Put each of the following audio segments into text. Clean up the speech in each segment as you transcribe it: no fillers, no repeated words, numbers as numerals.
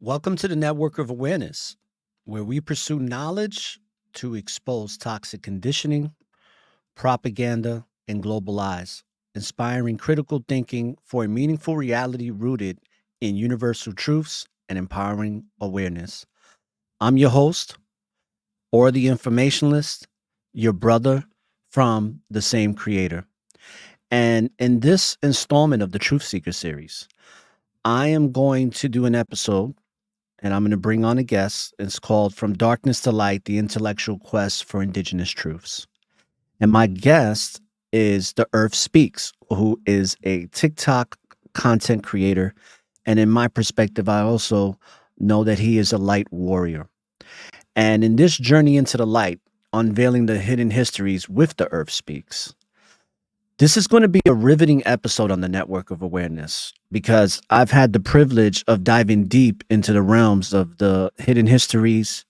Welcome to the Network of Awareness, where we pursue knowledge to expose toxic conditioning, propaganda, and global lies, inspiring critical thinking for a meaningful reality rooted in universal truths and empowering awareness. I'm your host, or the informationalist, your brother from the same creator. And in this installment of the Truth Seeker series, I am going to do an episode and I'm going to bring on a guest. It's called From Darkness to Light, the Intellectual Quest for Indigenous Truths. And my guest is The Earth Speaks, who is a TikTok content creator. And in my perspective, I also know that he is a light warrior. And in this journey into the light, unveiling the hidden histories with The Earth Speaks, this is going to be a riveting episode on the Network of Awareness because I've had the privilege of diving deep into the realms of the hidden histories,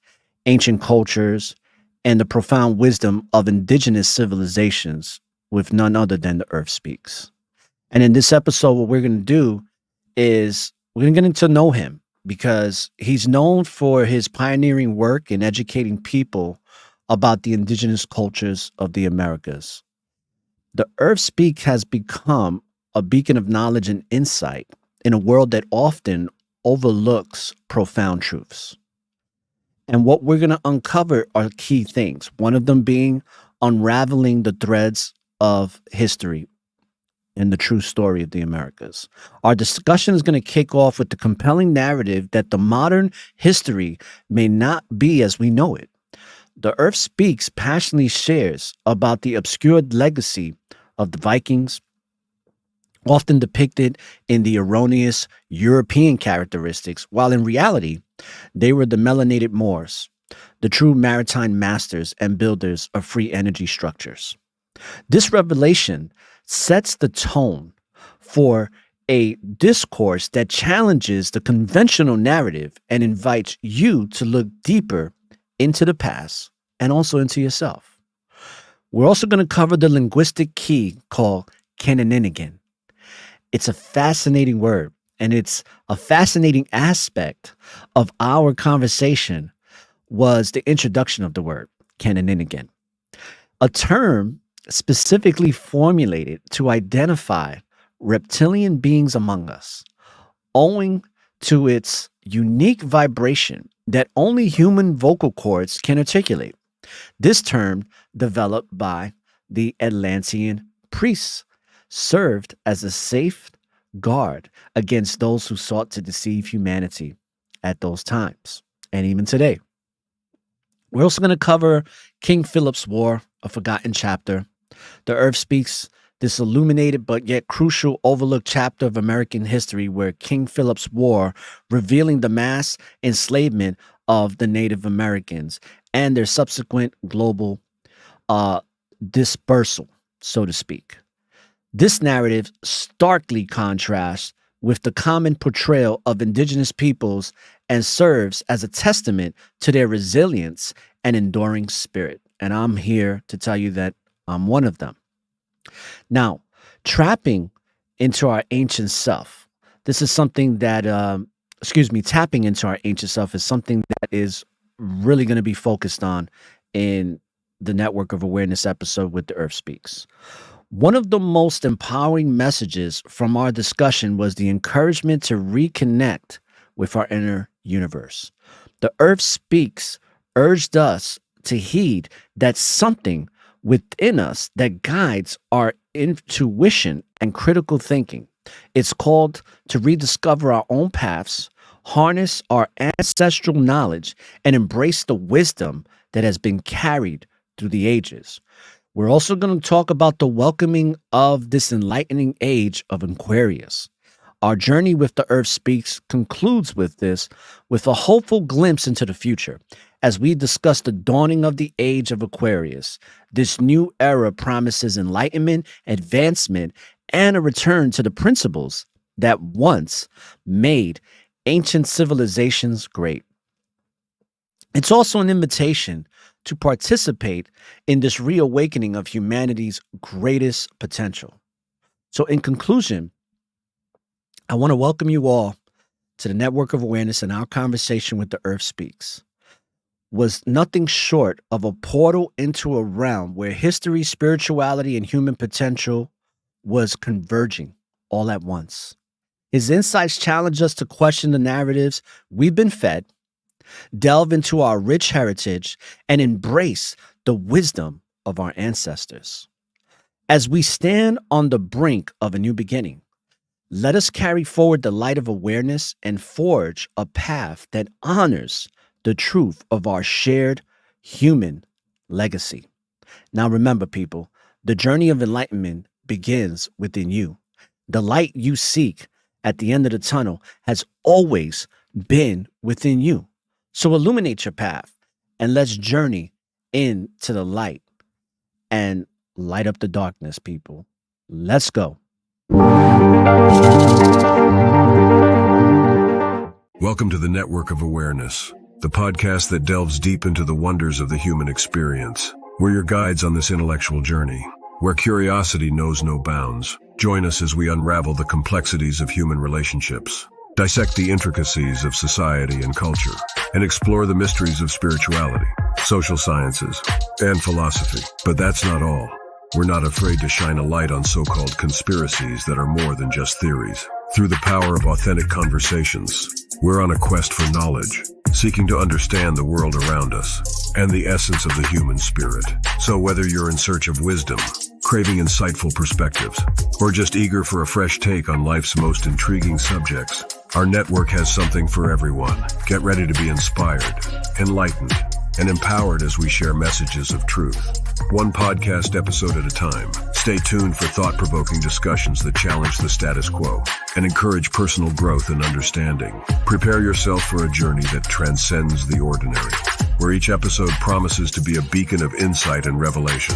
ancient cultures, and the profound wisdom of indigenous civilizations with none other than the Earth Speaks. And in this episode, what we're going to do is we're going to get to know him because he's known for his pioneering work in educating people about the indigenous cultures of the Americas. The Earth Speak has become a beacon of knowledge and insight in a world that often overlooks profound truths. And what we're going to uncover are key things, one of them being unraveling the threads of history and the true story of the Americas. Our discussion is going to kick off with the compelling narrative that the modern history may not be as we know it. The Earth Speaks passionately shares about the obscured legacy of the Vikings, often depicted in the erroneous European characteristics, while in reality, they were the melanated Moors, the true maritime masters and builders of free energy structures. This revelation sets the tone for a discourse that challenges the conventional narrative and invites you to look deeper into the past and also into yourself. We're also going to cover the linguistic key called Kananinigan. It's a fascinating word, and it's a fascinating aspect of our conversation was the introduction of the word Kananinigan, a term specifically formulated to identify reptilian beings among us, owing to its unique vibration that only human vocal cords can articulate. This term, developed by the Atlantean priests, served as a safe guard against those who sought to deceive humanity at those times and even today. We're also going to cover King Philip's War, a forgotten chapter. The Earth Speaks, this illuminated but yet crucial overlooked chapter of American history where King Philip's War, revealing the mass enslavement of the Native Americans and their subsequent global dispersal, so to speak. This narrative starkly contrasts with the common portrayal of indigenous peoples and serves as a testament to their resilience and enduring spirit. And I'm here to tell you that I'm one of them. Now, trapping into our ancient self. This is something that, tapping into our ancient self is something that is really going to be focused on in the Network of Awareness episode with The Earth Speaks. One of the most empowering messages from our discussion was the encouragement to reconnect with our inner universe. The Earth Speaks urged us to heed that something within us that guides our intuition and critical thinking. It's called to rediscover our own paths, harness our ancestral knowledge, and embrace the wisdom that has been carried through the ages. We're also going to talk about the welcoming of this enlightening age of Aquarius. Our journey with The Earth Speaks concludes with a hopeful glimpse into the future. As we discuss the dawning of the age of Aquarius, this new era promises enlightenment, advancement, and a return to the principles that once made ancient civilizations great. It's also an invitation to participate in this reawakening of humanity's greatest potential. So, in conclusion, I want to welcome you all to the Network of Awareness and our conversation with the Earth Speaks was nothing short of a portal into a realm where history, spirituality, and human potential was converging all at once. His insights challenge us to question the narratives we've been fed, delve into our rich heritage, and embrace the wisdom of our ancestors. As we stand on the brink of a new beginning, let us carry forward the light of awareness and forge a path that honors the truth of our shared human legacy. Now, remember, people, the journey of enlightenment begins within you. The light you seek at the end of the tunnel has always been within you. So illuminate your path and let's journey into the light and light up the darkness, people. Let's go. Welcome to the Network of Awareness, the podcast that delves deep into the wonders of the human experience. We're your guides on this intellectual journey, where curiosity knows no bounds. Join us as we unravel the complexities of human relationships, dissect the intricacies of society and culture, and explore the mysteries of spirituality, social sciences, and philosophy. But that's not all. We're not afraid to shine a light on so-called conspiracies that are more than just theories. Through the power of authentic conversations, we're on a quest for knowledge, seeking to understand the world around us and the essence of the human spirit. So whether you're in search of wisdom, craving insightful perspectives, or just eager for a fresh take on life's most intriguing subjects, our network has something for everyone. Get ready to be inspired, enlightened, and empowered as we share messages of truth. One podcast episode at a time. Stay tuned for thought-provoking discussions that challenge the status quo and encourage personal growth and understanding. Prepare yourself for a journey that transcends the ordinary, where each episode promises to be a beacon of insight and revelation.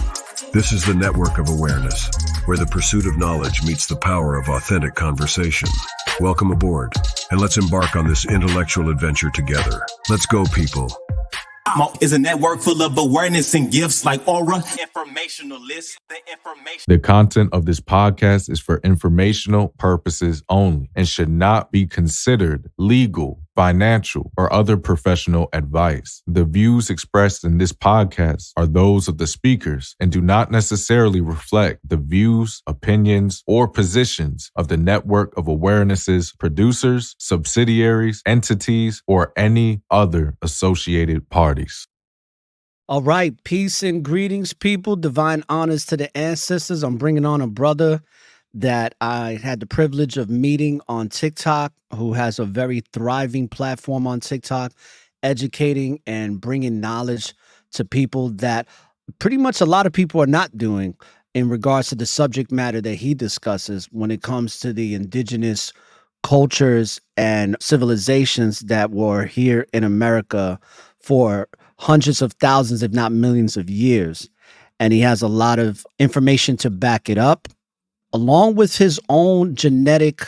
This is the Network of Awareness, where the pursuit of knowledge meets the power of authentic conversation. Welcome aboard, and let's embark on this intellectual adventure together. Let's go, people. Is a network full of awareness and gifts like ORRA. The content of this podcast is for informational purposes only and should not be considered legal, financial, or other professional advice. The views expressed in this podcast are those of the speakers and do not necessarily reflect the views, opinions, or positions of the Network of Awareness's producers, subsidiaries, entities, or any other associated parties. All right, peace and greetings, people. Divine honors to the ancestors. I'm bringing on a brother that I had the privilege of meeting on TikTok, who has a very thriving platform on TikTok, educating and bringing knowledge to people that pretty much a lot of people are not doing in regards to the subject matter that he discusses when it comes to the indigenous cultures and civilizations that were here in America for hundreds of thousands, if not millions of years. And he has a lot of information to back it up, along with his own genetic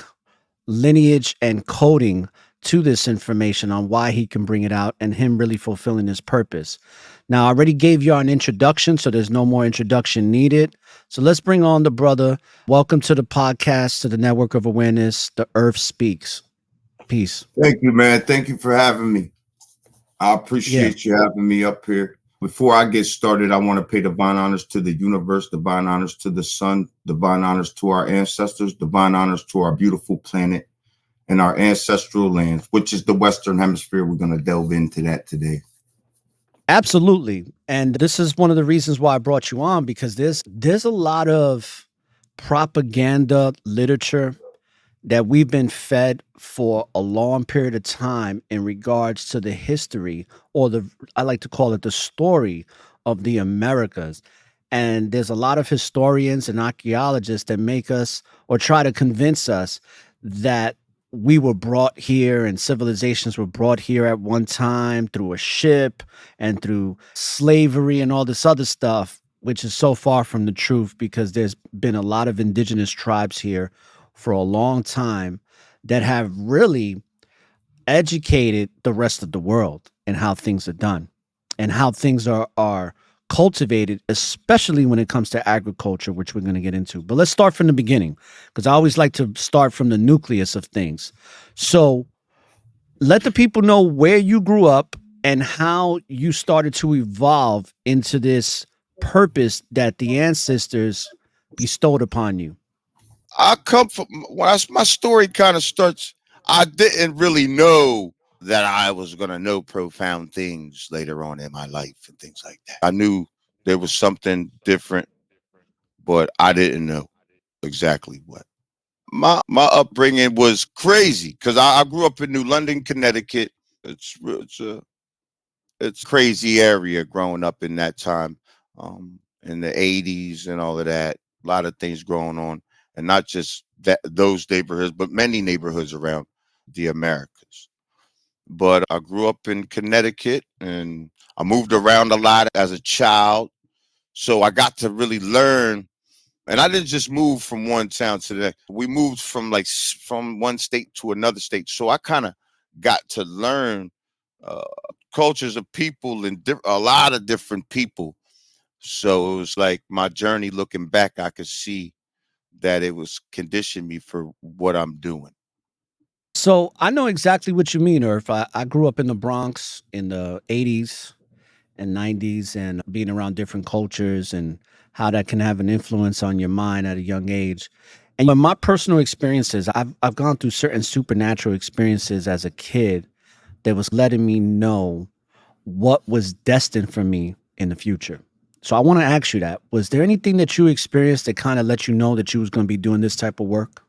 lineage and coding to this information on why he can bring it out and him really fulfilling his purpose. Now, I already gave you an introduction, so there's no more introduction needed. So let's bring on the brother. Welcome to the podcast, to the Network of Awareness, The Earth Speaks. Peace. Thank you, man. Thank you for having me. I appreciate you having me up here. Before I get started, I want to pay divine honors to the universe, divine honors to the sun, divine honors to our ancestors, divine honors to our beautiful planet and our ancestral lands, which is the Western Hemisphere. We're going to delve into that today. Absolutely. And this is one of the reasons why I brought you on, because there's a lot of propaganda literature that we've been fed for a long period of time in regards to the history, or I like to call it the story of the Americas. And there's a lot of historians and archaeologists that make us or try to convince us that we were brought here and civilizations were brought here at one time through a ship and through slavery and all this other stuff, which is so far from the truth, because there's been a lot of indigenous tribes here for a long time that have really educated the rest of the world in how things are done and how things are cultivated, especially when it comes to agriculture, which we're going to get into. But let's start from the beginning, because I always like to start from the nucleus of things. So Let the people know where you grew up and how you started to evolve into this purpose that the ancestors bestowed upon you. I come from my story kind of starts. I didn't really know that I was going to know profound things later on in my life and things like that. I knew there was something different, but I didn't know exactly what. My upbringing was crazy because I grew up in New London, Connecticut. It's a crazy area growing up in that time, in the 80s and all of that. A lot of things going on, and not just those neighborhoods, but many neighborhoods around the Americas. But I grew up in Connecticut, and I moved around a lot as a child, so I got to really learn. And I didn't just move from one town to the next. We moved from from one state to another state, so I kind of got to learn uh, cultures of people and a lot of different people. So it was like my journey looking back, I could see that it was conditioned me for what I'm doing. So I know exactly what you mean, Irf. I grew up in the Bronx in the 80s and 90s and being around different cultures and how that can have an influence on your mind at a young age. And in my personal experiences, I've gone through certain supernatural experiences as a kid that was letting me know what was destined for me in the future. So I want to ask you that. Was there anything that you experienced that kind of let you know that you was going to be doing this type of work?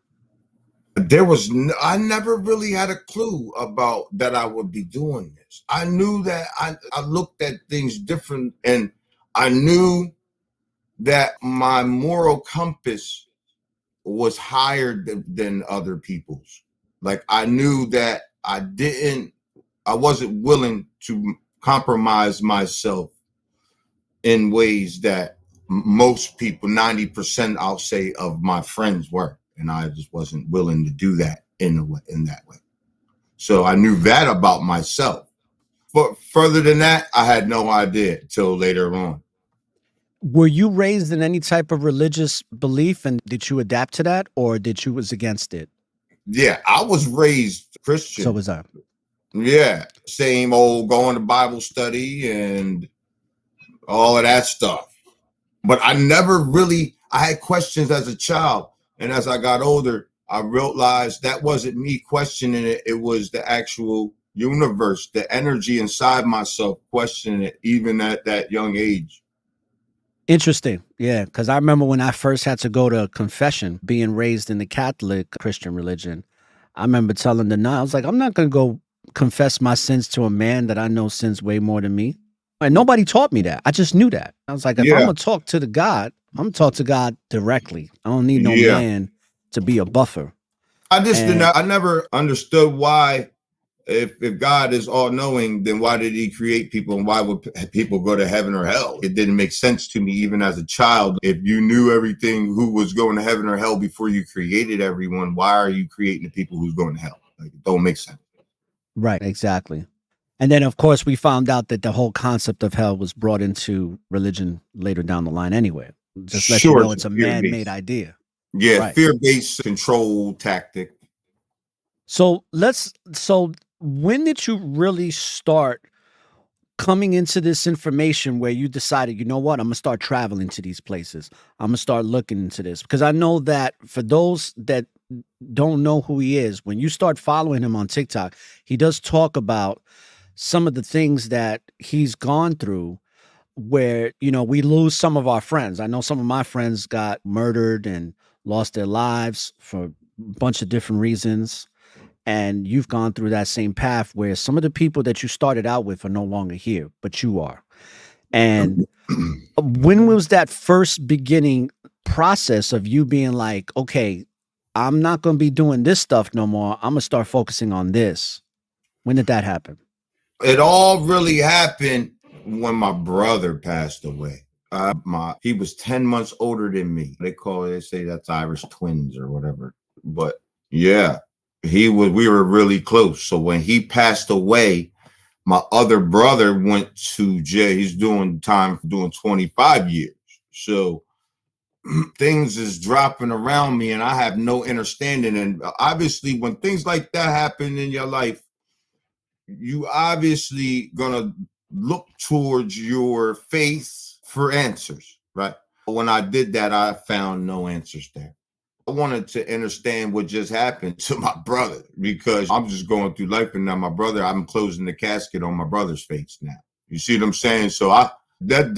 I never really had a clue about that I would be doing this. I knew that I looked at things different, and I knew that my moral compass was higher than other people's. Like I knew that I wasn't willing to compromise myself in ways that most people, 90%, I'll say, of my friends were. And I just wasn't willing to do that in that way. So I knew that about myself. But further than that, I had no idea till later on. Were you raised in any type of religious belief and did you adapt to that or did you was against it? Yeah, I was raised So Christian. was I. Yeah, same old going to Bible study and all of that stuff. But I had questions as a child. And as I got older, I realized that wasn't me questioning it. It was the actual universe, the energy inside myself questioning it, even at that young age. Interesting. Yeah. Cause I remember when I first had to go to confession, being raised in the Catholic Christian religion. I remember telling the nun, I was like, I'm not going to go confess my sins to a man that I know sins way more than me. And nobody taught me that. I just knew that. I was like, if I'm Yeah, going to talk to the God, I'm going to talk to God directly. I don't need no yeah. man to be a buffer. I just didn't. And I never understood why, if God is all knowing, then why did He create people, and why would people go to heaven or hell? It didn't make sense to me, even as a child. If you knew everything, who was going to heaven or hell before you created everyone, why are you creating the people who's going to hell? Like, it don't make sense. right, exactly. And then, of course, we found out that the whole concept of hell was brought into religion later down the line anday. Just let you Sure, know it's a it's a fear man-made based. idea. Yeah, Right. fear-based control tactic. So when did you really start coming into this information where you decided, you know what, I'm gonna start traveling to these places. I'm gonna start looking into this. Because I know that for those that don't know who he is, when you start following him on TikTok, he does talk about some of the things that he's gone through where, we lose some of our friends. I know some of my friends got murdered and lost their lives for a bunch of different reasons. And you've gone through that same path where some of the people that you started out with are no longer here, but you are. And when was that first beginning process of you being like, okay, I'm not going to be doing this stuff no more. I'm going to start focusing on this. When did that happen? It all really happened when my brother passed away. He was 10 months older than me. They say that's Irish twins or whatever. But yeah, we were really close. So when he passed away, my other brother went to jail. He's doing time for doing 25 years. So things is dropping around me and I have no understanding. And obviously when things like that happen in your life, you obviously gonna look towards your faith for answers, right? When I did that, I found no answers there. I wanted to understand what just happened to my brother because I'm just going through life, and now my brother, I'm closing the casket on my brother's face now. You see what I'm saying? So that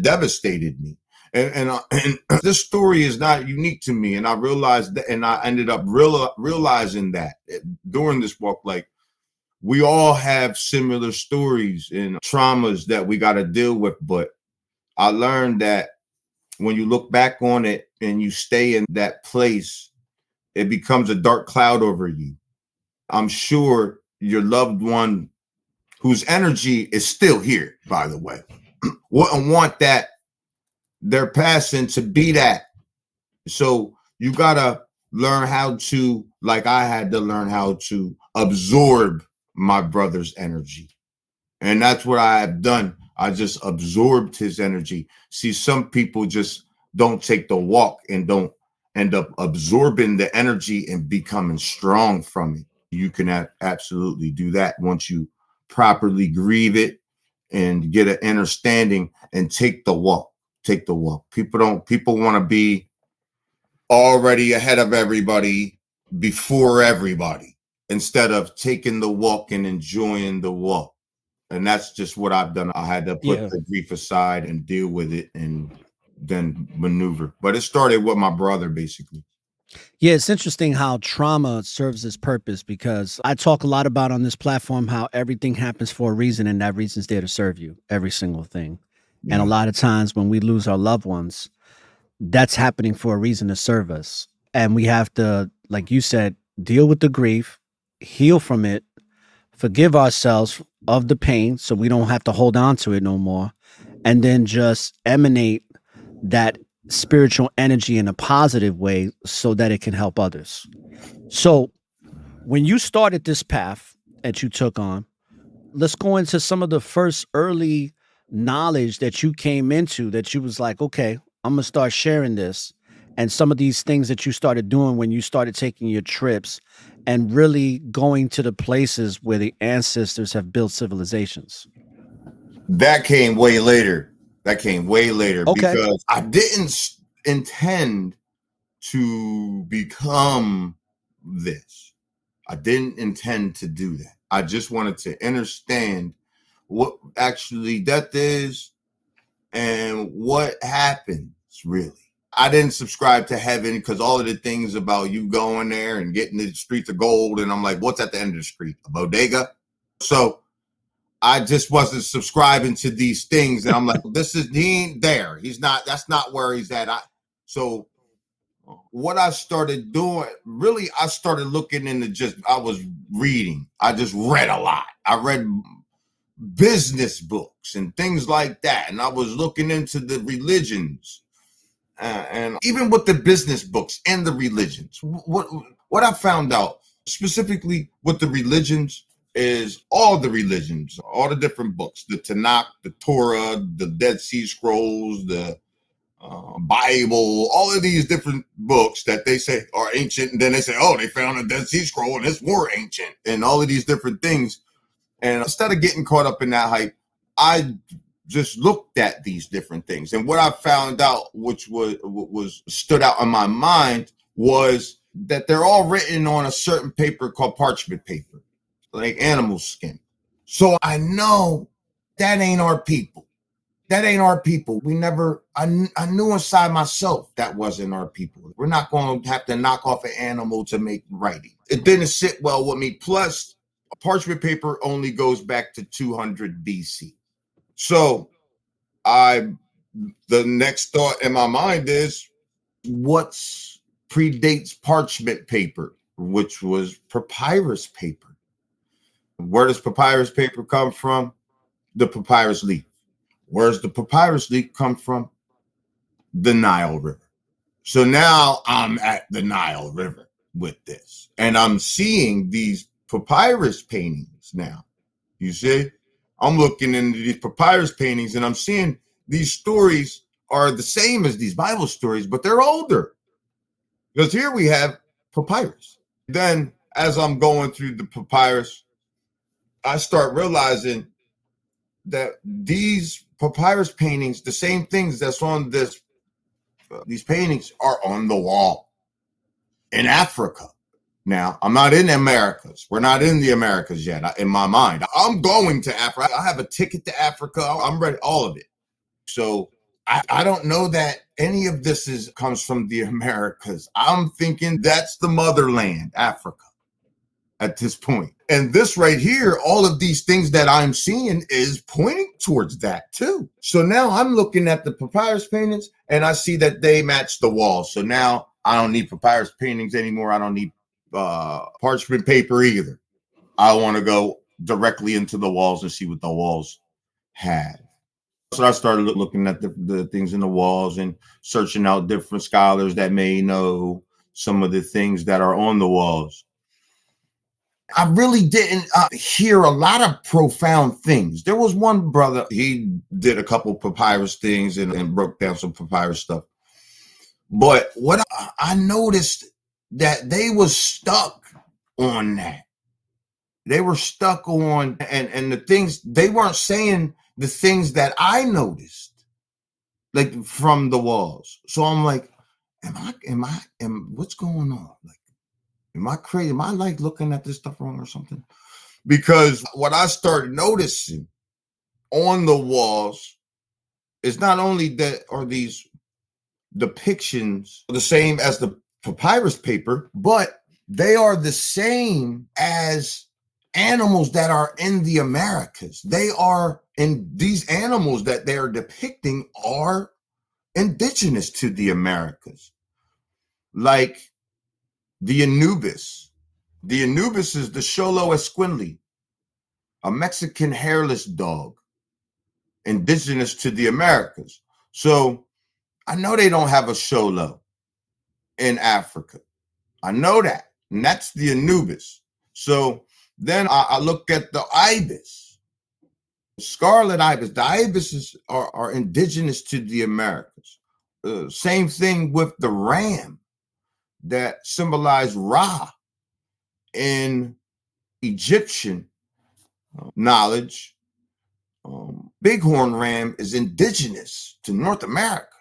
devastated me. And this story is not unique to me, and I realized that, and I ended up realizing that during this walk, like, we all have similar stories and traumas that we got to deal with. But I learned that when you look back on it and you stay in that place, it becomes a dark cloud over you. I'm sure your loved one, whose energy is still here, by the way, wouldn't want that their passing to be that. So you got to learn how to, like I had to learn how to absorb my brother's energy. And that's what I have done. I just absorbed his energy. See, some people just don't take the walk and don't end up absorbing the energy and becoming strong from it. You can absolutely do that once you properly grieve it and get an understanding and take the walk. Take the walk. People want to be already ahead of everybody before everybody instead of taking the walk and enjoying the walk. And that's just what I've done. I had to put the grief aside and deal with it and then maneuver. But it started with my brother, basically. Yeah, it's interesting how trauma serves its purpose because I talk a lot about on this platform how everything happens for a reason and that reason's there to serve you, every single thing. And a lot of times when we lose our loved ones, that's happening for a reason to serve us. And we have to, like you said, deal with the grief, heal from it, forgive ourselves of the pain so we don't have to hold on to it no more, and then just emanate that spiritual energy in a positive way so that it can help others. So, when you started this path that you took on, let's go into some of the first early knowledge that you came into that you was like, okay, I'm gonna start sharing this. And some of these things that you started doing when you started taking your trips and really going to the places where the ancestors have built civilizations. That came way later. Okay. Because I didn't intend to become this. I didn't intend to do that. I just wanted to understand what actually death is and what happens really. I didn't subscribe to heaven because all of the things about you going there and getting the streets of gold, and I'm like, what's at the end of the street? A bodega? So I just wasn't subscribing to these things, and I'm like, he ain't there. He's not. That's not where he's at. So what I started doing, really, I started looking into I was reading. I just read a lot. I read business books and things like that, and I was looking into the religions. And even with the business books and the religions, what I found out specifically with the religions is all the religions, all the different books, the Tanakh, the Torah, the Dead Sea Scrolls, the Bible, all of these different books that they say are ancient, and then they say, oh, they found a Dead Sea Scroll and it's more ancient, and all of these different things. And instead of getting caught up in that hype, I just looked at these different things. And what I found out, which was stood out in my mind, was that they're all written on a certain paper called parchment paper, like animal skin. So I know that ain't our people. That ain't our people. I knew inside myself that wasn't our people. We're not going to have to knock off an animal to make writing. It didn't sit well with me. Plus, parchment paper only goes back to 200 BC. So the next thought in my mind is, what predates parchment paper, which was papyrus paper? Where does papyrus paper come from? The papyrus leaf. Where's the papyrus leaf come from? The Nile River. So now I'm at the Nile River with this, and I'm seeing these papyrus paintings now. You see, I'm looking into these papyrus paintings and I'm seeing these stories are the same as these Bible stories, but they're older. Because here we have papyrus. Then, as I'm going through the papyrus, I start realizing that these papyrus paintings, the same things that's on these paintings are on the wall in Africa. Now, I'm not in the Americas. We're not in the Americas yet in my mind. I'm going to Africa. I have a ticket to Africa. I'm ready, all of it. So I don't know that any of this comes from the Americas. I'm thinking that's the motherland, Africa, at this point. And this right here, all of these things that I'm seeing is pointing towards that too. So now I'm looking at the papyrus paintings and I see that they match the walls. So now I don't need papyrus paintings anymore. I don't need parchment paper either. I want to go directly into the walls and see what the walls have. So I started looking at the things in the walls and searching out different scholars that may know some of the things that are on the walls. I really didn't hear a lot of profound things. There was one brother, he did a couple papyrus things and broke down some papyrus stuff. But what I noticed that they was stuck on that. They were stuck on, and the things, they weren't saying the things that I noticed, like from the walls. So I'm like, what's going on? Like, am I crazy? Am I like looking at this stuff wrong or something? Because what I started noticing on the walls is not only that are these depictions the same as the papyrus paper, but they are the same as animals that are in the Americas. They are, and these animals that they are depicting are indigenous to the Americas. Like the Anubis. The Anubis is the Xolo Esquinli, a Mexican hairless dog, indigenous to the Americas. So I know they don't have a Xolo in Africa. I know that. And that's the Anubis. So then I look at the ibis, scarlet ibis. The ibises are indigenous to the Americas. Same thing with the ram that symbolize Ra in Egyptian knowledge. Bighorn ram is indigenous to North America.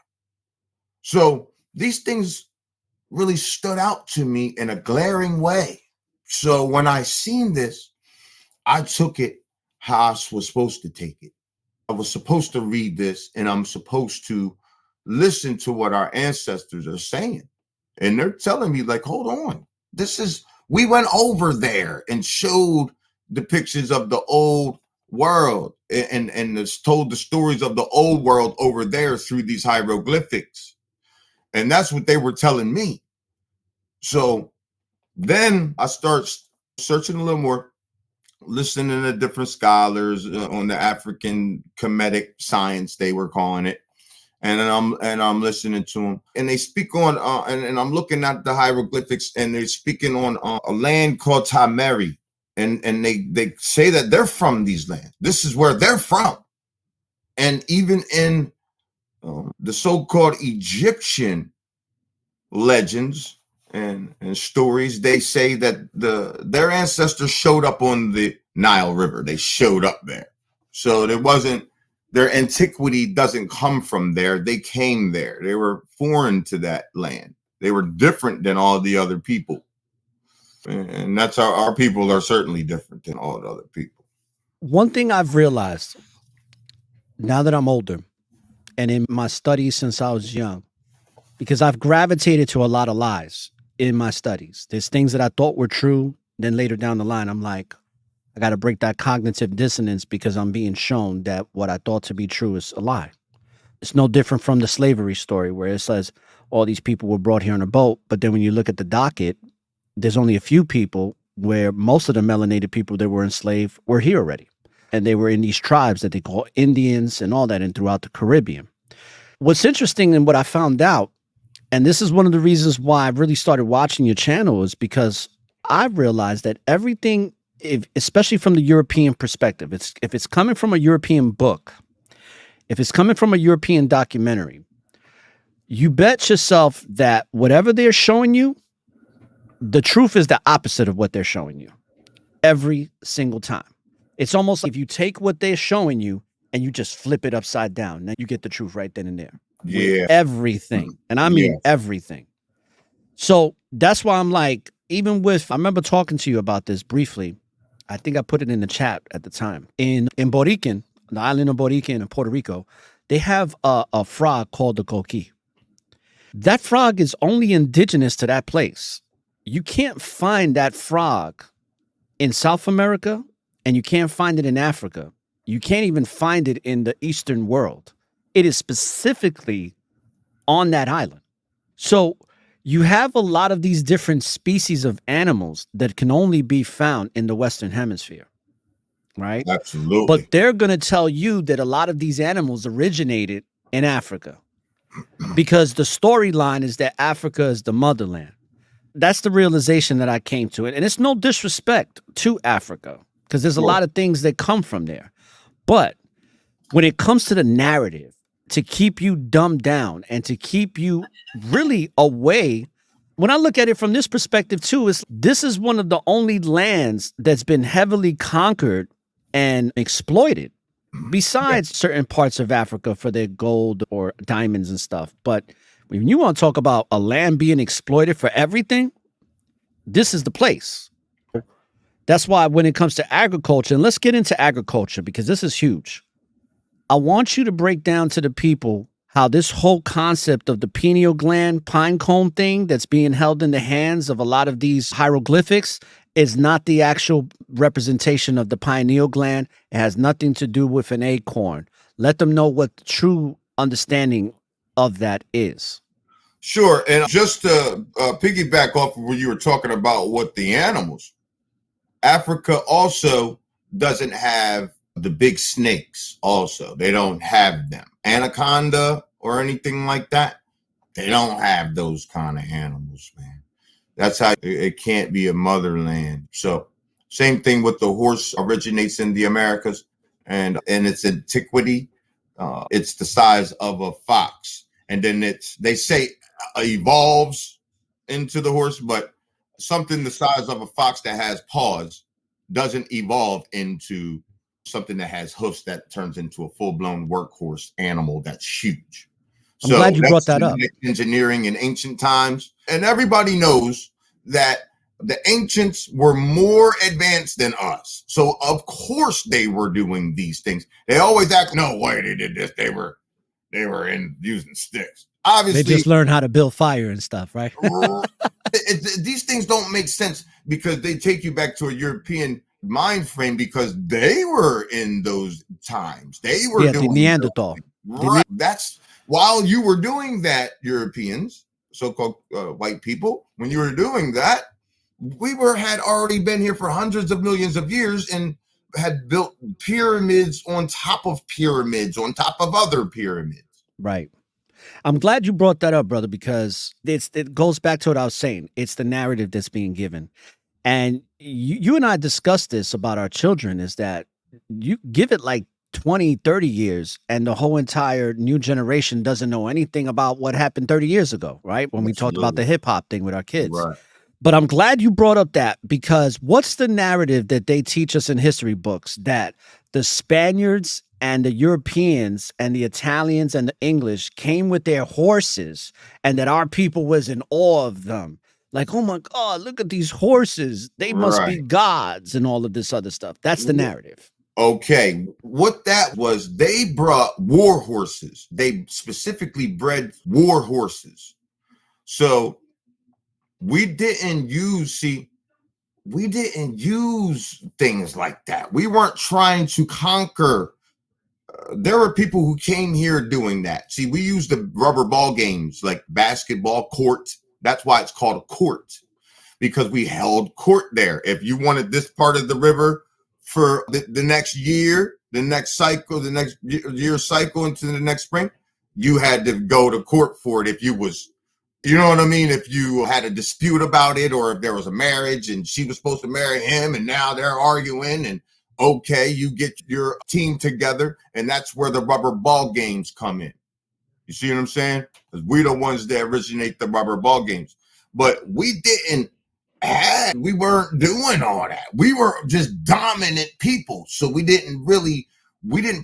So these things really stood out to me in a glaring way. So when I seen this, I took it how I was supposed to take it. I was supposed to read this and I'm supposed to listen to what our ancestors are saying. And they're telling me, like, hold on. We went over there and showed depictions of the old world and told the stories of the old world over there through these hieroglyphics. And that's what they were telling me. So then I start searching a little more, listening to different scholars on the African Kemetic science, they were calling it. And I'm listening to them, and they speak on and I'm looking at the hieroglyphics, and they're speaking on a land called Tameri, and they say that they're from these lands. This is where they're from, and even in the so-called Egyptian legends and stories, they say that their ancestors showed up on the Nile River. They showed up there, so there wasn't. Their antiquity doesn't come from there. They came there. They were foreign to that land. They were different than all the other people. And that's our people are certainly different than all the other people. One thing I've realized now that I'm older and in my studies since I was young, because I've gravitated to a lot of lies in my studies. There's things that I thought were true. Then later down the line, I'm like, I got to break that cognitive dissonance because I'm being shown that what I thought to be true is a lie. It's no different from the slavery story where it says all these people were brought here on a boat. But then when you look at the docket, there's only a few people where most of the melanated people that were enslaved were here already. And they were in these tribes that they call Indians and all that and throughout the Caribbean. What's interesting and what I found out, and this is one of the reasons why I really started watching your channel, is because I've realized that everything, especially from the European perspective, if it's coming from a European book, if it's coming from a European documentary, you bet yourself that whatever they're showing you, the truth is the opposite of what they're showing you every single time. It's almost like if you take what they're showing you and you just flip it upside down, then you get the truth right then and there with Yeah. everything. And I mean Yeah. everything. So that's why I'm like, even with, I remember talking to you about this briefly. I think I put it in the chat at the time. In Borican, the island of Borican in Puerto Rico, they have a frog called the coqui. That frog is only indigenous to that place. You can't find that frog in South America, and you can't find it in Africa. You can't even find it in the Eastern world. It is specifically on that island. So you have a lot of these different species of animals that can only be found in the Western Hemisphere, right? Absolutely. But they're going to tell you that a lot of these animals originated in Africa because the storyline is that Africa is the motherland. That's the realization that I came to. And it's no disrespect to Africa because there's a lot of things that come from there. But when it comes to the narrative, to keep you dumbed down and to keep you really away, when I look at it from this perspective too, this is one of the only lands that's been heavily conquered and exploited, besides certain parts of Africa for their gold or diamonds and stuff. But when you want to talk about a land being exploited for everything, this is the place. That's why when it comes to agriculture, and let's get into agriculture because this is huge. I want you to break down to the people how this whole concept of the pineal gland pine cone thing that's being held in the hands of a lot of these hieroglyphics is not the actual representation of the pineal gland. It has nothing to do with an acorn. Let them know what the true understanding of that is. Sure. And just to piggyback off of what you were talking about with the animals, Africa also doesn't have the big snakes also. They don't have them. Anaconda or anything like that. They don't have those kind of animals, man. That's how it can't be a motherland. So same thing with the horse originates in the Americas and in its antiquity. It's the size of a fox. And then they say evolves into the horse, but something the size of a fox that has paws doesn't evolve into something that has hoofs that turns into a full-blown workhorse animal that's huge. I'm glad you brought that up. Engineering in ancient times. And everybody knows that the ancients were more advanced than us. So of course they were doing these things. They always act, no way they did this. They were using sticks. Obviously, they just learned how to build fire and stuff, right? These things don't make sense because they take you back to a European mind frame because they were in those times. They were doing the Neanderthal. Right. That's while you were doing that, Europeans, so-called white people, when you were doing that, we had already been here for hundreds of millions of years and had built pyramids on top of pyramids on top of other pyramids. Right. I'm glad you brought that up, brother, because it goes back to what I was saying. It's the narrative that's being given. And you and I discussed this about our children, is that you give it like 20, 30 years and the whole entire new generation doesn't know anything about what happened 30 years ago, right? When we talked about the hip hop thing with our kids. Right. But I'm glad you brought up that, because what's the narrative that they teach us in history books? That the Spaniards and the Europeans and the Italians and the English came with their horses and that our people was in awe of them. Like, oh my God, look at these horses. They must be gods and all of this other stuff. That's the narrative. Okay. What that was, they brought war horses. They specifically bred war horses. So we didn't use things like that. We weren't trying to conquer. There were people who came here doing that. See, we used the rubber ball games like basketball court. That's why it's called a court, because we held court there. If you wanted this part of the river for the next year, the next cycle, the next year cycle into the next spring, you had to go to court for it. If you was, you know what I mean? If you had a dispute about it, or if there was a marriage and she was supposed to marry him and now they're arguing, and okay, you get your team together, and that's where the rubber ball games come in. You see what I'm saying? Because we're the ones that originate the rubber ball games. But we didn't we weren't doing all that. We were just dominant people. So we didn't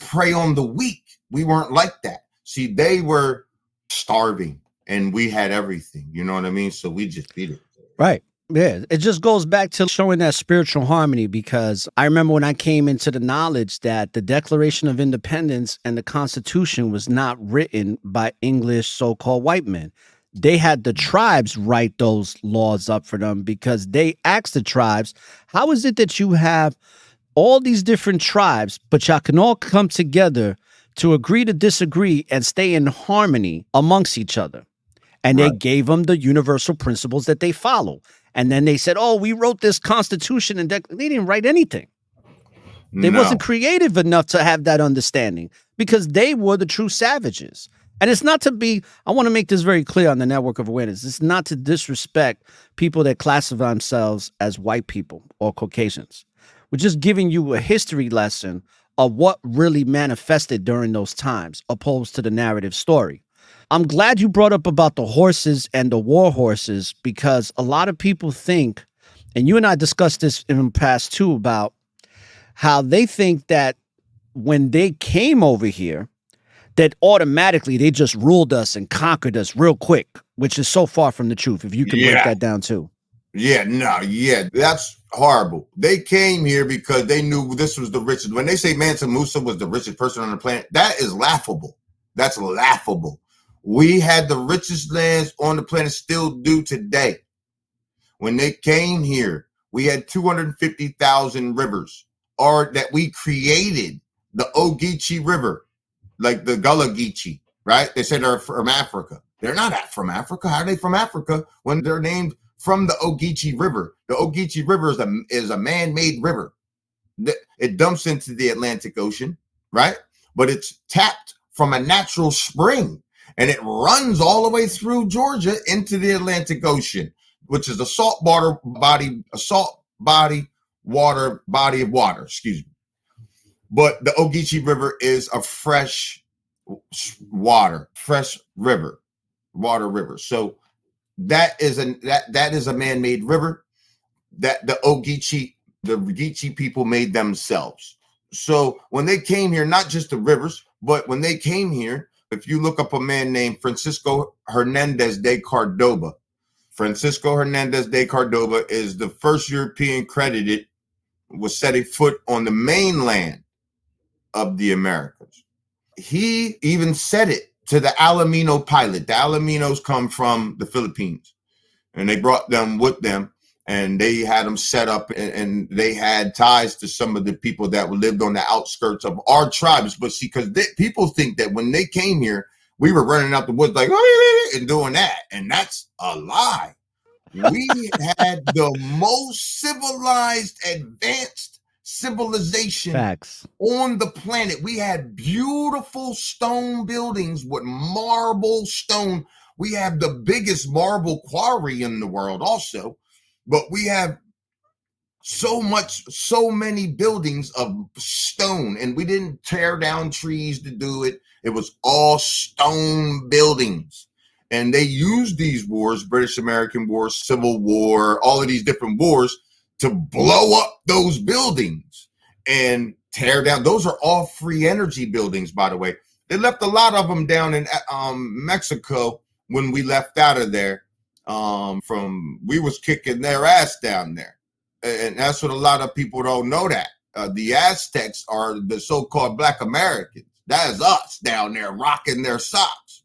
prey on the weak. We weren't like that. See, they were starving and we had everything. You know what I mean? So we just beat it. Right. Yeah. It just goes back to showing that spiritual harmony, because I remember when I came into the knowledge that the Declaration of Independence and the Constitution was not written by English so-called white men. They had the tribes write those laws up for them, because they asked the tribes, how is it that you have all these different tribes, but y'all can all come together to agree to disagree and stay in harmony amongst each other? And they gave them the universal principles that they follow. And then they said, oh, we wrote this Constitution, and they didn't write anything. They wasn't creative enough to have that understanding, because they were the true savages. And it's not to be, I want to make this very clear on the network of awareness. It's not to disrespect people that classify themselves as white people or Caucasians. We're just giving you a history lesson of what really manifested during those times, opposed to the narrative story. I'm glad you brought up about the horses and the war horses, because a lot of people think, and you and I discussed this in the past too, about how they think that when they came over here, that automatically they just ruled us and conquered us real quick, which is so far from the truth. If you could break that down too. That's horrible. They came here because they knew this was the richest. When they say Mansa Musa was the richest person on the planet, that is laughable. That's laughable. We had the richest lands on the planet, still do today. When they came here, we had 250,000 rivers, or that we created the Ogeechee River, like the Gullah Geechee, right? They said they're from Africa. They're not from Africa. How are they from Africa when they're named from the Ogeechee River? The Ogeechee River is a man-made river. It dumps into the Atlantic Ocean, right? But it's tapped from a natural spring. And it runs all the way through Georgia into the Atlantic Ocean, which is a salt body of water, excuse me. But the Ogeechee River is a fresh water river. So that is a man-made river that the Geechee people made themselves. So when they came here, not just the rivers, but when they came here, if you look up a man named Francisco Hernandez de Cordoba, Francisco Hernandez de Cordoba is the first European credited was setting foot on the mainland of the Americas. He even said it to the Alamino pilot. The Alaminos come from the Philippines, and they brought them with them, and they had them set up, and they had ties to some of the people that lived on the outskirts of our tribes. But see, because people think that when they came here, we were running out the woods like, oh, and doing that. And that's a lie. We had the most civilized, advanced civilization on the planet. We had beautiful stone buildings with marble stone. We have the biggest marble quarry in the world also. But we have so many buildings of stone, and we didn't tear down trees to do it. It was all stone buildings. And they used these wars, British American War, Civil War, all of these different wars, to blow up those buildings and tear down. Those are all free energy buildings, by the way. They left a lot of them down in Mexico when we left out of there. We was kicking their ass down there. And that's what a lot of people don't know, that the Aztecs are the so-called Black Americans. That is us down there rocking their socks.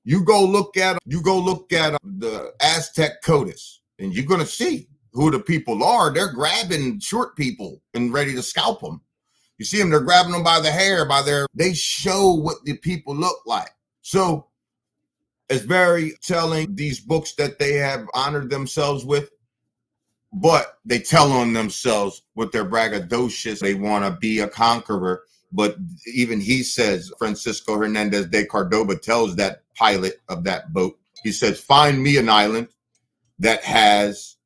You go look at the Aztec Codes, and you're going to see who the people are. They're grabbing short people and ready to scalp them. You see them, they're grabbing them by the hair, they show what the people look like. So it's very telling, these books that they have honored themselves with, but they tell on themselves with their braggadocious. They want to be a conqueror. But even he says, Francisco Hernandez de Cordoba tells that pilot of that boat, he says, find me an island that has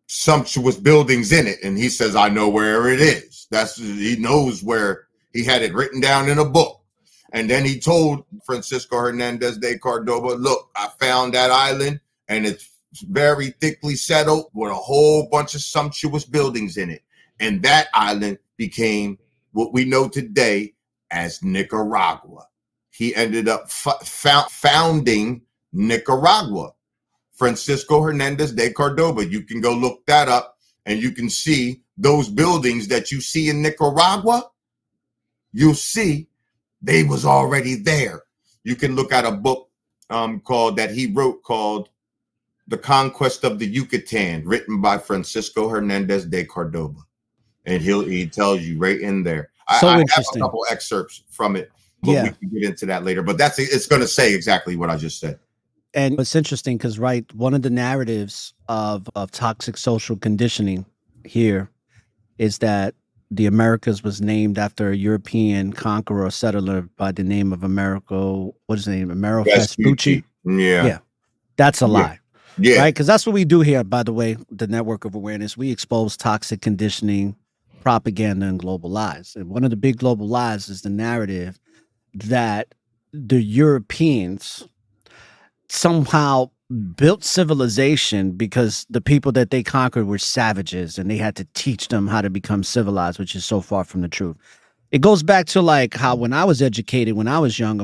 sumptuous buildings in it. And he says, I know where it is. He knows where. He had it written down in a book. And then he told Francisco Hernandez de Cordoba, look, I found that island, and it's very thickly settled with a whole bunch of sumptuous buildings in it. And that island became what we know today as Nicaragua. He ended up founding Nicaragua. Francisco Hernandez de Cordoba. You can go look that up and you can see those buildings that you see in Nicaragua. You'll see they was already there. You can look at a book that he wrote called The Conquest of the Yucatan, written by Francisco Hernandez de Cordoba. And he tells you right in there. So I have interesting. a couple excerpts from it, but we can get into that later. But it's going to say exactly what I just said. And it's interesting because, right, one of the narratives of toxic social conditioning here is that the Americas was named after a European conqueror or settler by the name of Amerigo. What is his name? Amaro Vespucci. Yeah. That's a lie. Yeah. Right? Because that's what we do here, by the way, the Network of Awareness. We expose toxic conditioning, propaganda, and global lies. And one of the big global lies is the narrative that the Europeans somehow built civilization because the people that they conquered were savages and they had to teach them how to become civilized, which is so far from the truth. It goes back to like how when I was educated, when I was young,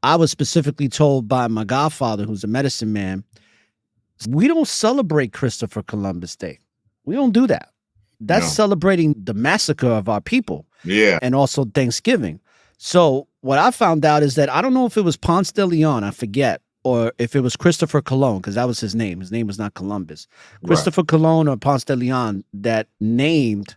I was specifically told by my godfather, who's a medicine man, we don't celebrate Christopher Columbus Day. We don't do that. That's celebrating the massacre of our people. Yeah. And also Thanksgiving. So what I found out is that I don't know if it was Ponce de Leon, I forget, or if it was Christopher Colon, because that was his name. His name was not Columbus. Christopher Colon or Ponce de Leon that named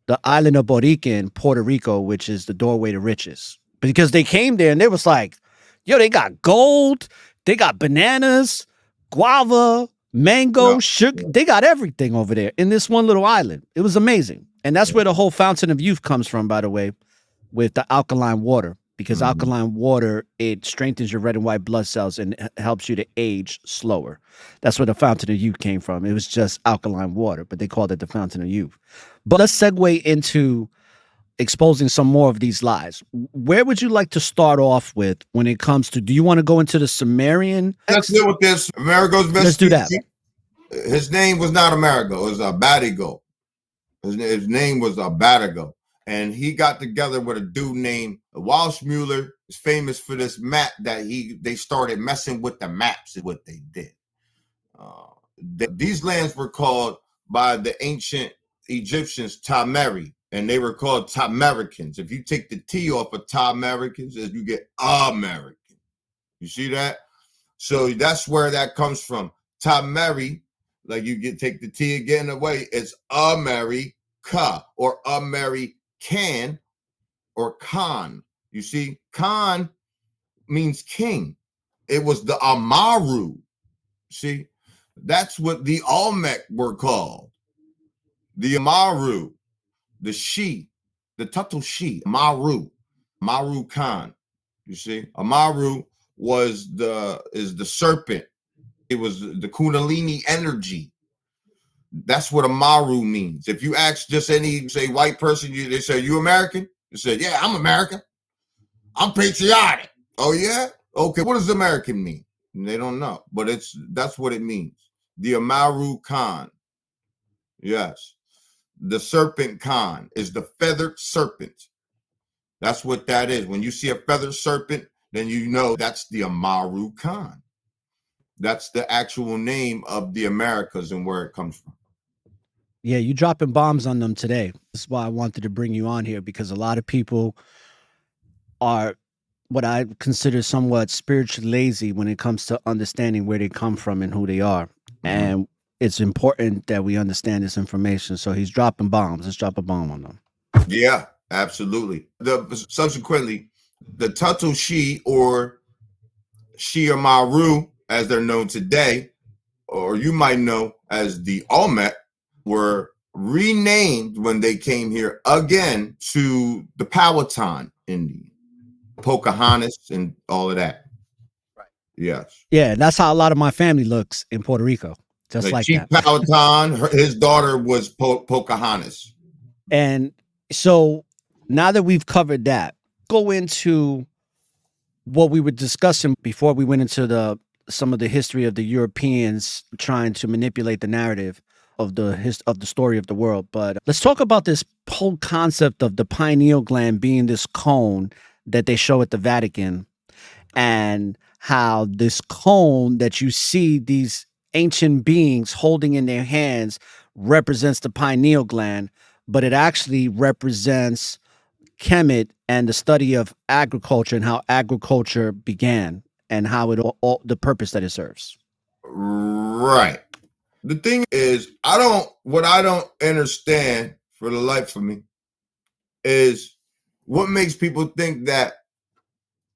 the island of Borica in Puerto Rico, which is the doorway to riches. Because they came there and they was like, yo, they got gold, they got bananas, guava, mango, sugar. They got everything over there in this one little island. It was amazing. And that's where the whole fountain of youth comes from, by the way, with the alkaline water. Because alkaline water, it strengthens your red and white blood cells and helps you to age slower. That's where the fountain of youth came from. It was just alkaline water, but they called it the fountain of youth. But let's segue into exposing some more of these lies. Where would you like to start off with when it comes to, do you want to go into the Sumerian? Let's deal with this. Amerigo's Vespucci. Let's do that. His name was not Amerigo. It was Abadigo. His name was Abadigo. And he got together with a dude named Walshmuller. Is famous for this map that they started messing with the maps is what they did. These lands were called by the ancient Egyptians Tameri, and they were called Tamericans. If you take the T off of Tamericans, you get American. You see that? So that's where that comes from. Tameri, like take the T again away, it's America or American or Khan. You see, Khan means king. It was the Amaru. See, that's what the Olmec were called. The Amaru, the Shi, the Tuttle Shi, Maru Khan. You see, Amaru is the serpent. It was the Kundalini energy. That's what Amaru means. If you ask just any, say, white person, they say, you American? They said, yeah, I'm American. I'm patriotic. Oh, yeah? Okay, what does American mean? And they don't know, but that's what it means. The Amaru Khan. Yes. The serpent Khan is the feathered serpent. That's what that is. When you see a feathered serpent, then you know that's the Amaru Khan. That's the actual name of the Americas and where it comes from. Yeah, you dropping bombs on them today. That's why I wanted to bring you on here, because a lot of people are what I consider somewhat spiritually lazy when it comes to understanding where they come from and who they are. Mm-hmm. And it's important that we understand this information. So he's dropping bombs. Let's drop a bomb on them. Yeah, absolutely. Subsequently, the Tuttle Shi or Shi Maru, as they're known today, or you might know as the Olmec, were renamed when they came here again to the Powhatan Indian, Pocahontas, and all of that. Right. Yes. Yeah, that's how a lot of my family looks in Puerto Rico. Just like Chief that. Powhatan, his daughter was Pocahontas. And so now that we've covered that, go into what we were discussing before we went into the some of the history of the Europeans trying to manipulate the narrative of the story of the world. But let's talk about this whole concept of the pineal gland being this cone that they show at the Vatican, and how this cone that you see these ancient beings holding in their hands represents the pineal gland, but it actually represents Kemet and the study of agriculture and how agriculture began and how all the purpose that it serves. Right. The thing is, what I don't understand for the life of me is what makes people think that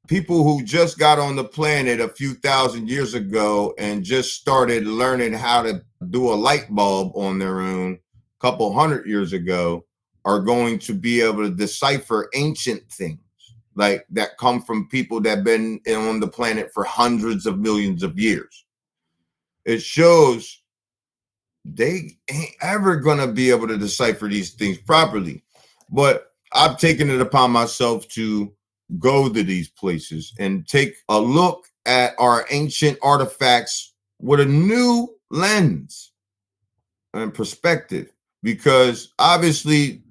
people who just got on the planet a few thousand years ago and just started learning how to do a light bulb on their own a couple hundred years ago are going to be able to decipher ancient things like that come from people that have been on the planet for hundreds of millions of years. It shows they ain't ever going to be able to decipher these things properly. But I've taken it upon myself to go to these places and take a look at our ancient artifacts with a new lens and perspective, because obviously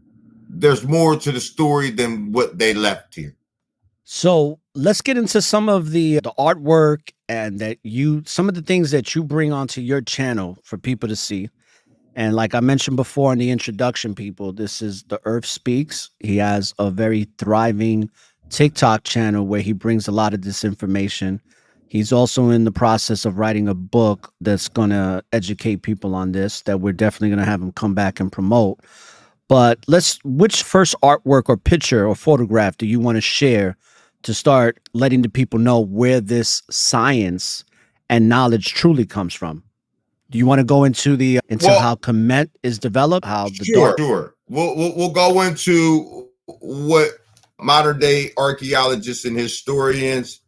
there's more to the story than what they left here. So let's get into some of the artwork and some of the things that you bring onto your channel for people to see. And like I mentioned before in the introduction, people, this is The Earth Speaks. He has a very thriving TikTok channel where he brings a lot of this information. He's also in the process of writing a book that's going to educate people on this, that we're definitely going to have him come back and promote. But which first artwork or picture or photograph do you want to share to start letting the people know where this science and knowledge truly comes from? Do you want to go into how Kemet is developed? How the Sure. We'll go into what modern day archaeologists and historians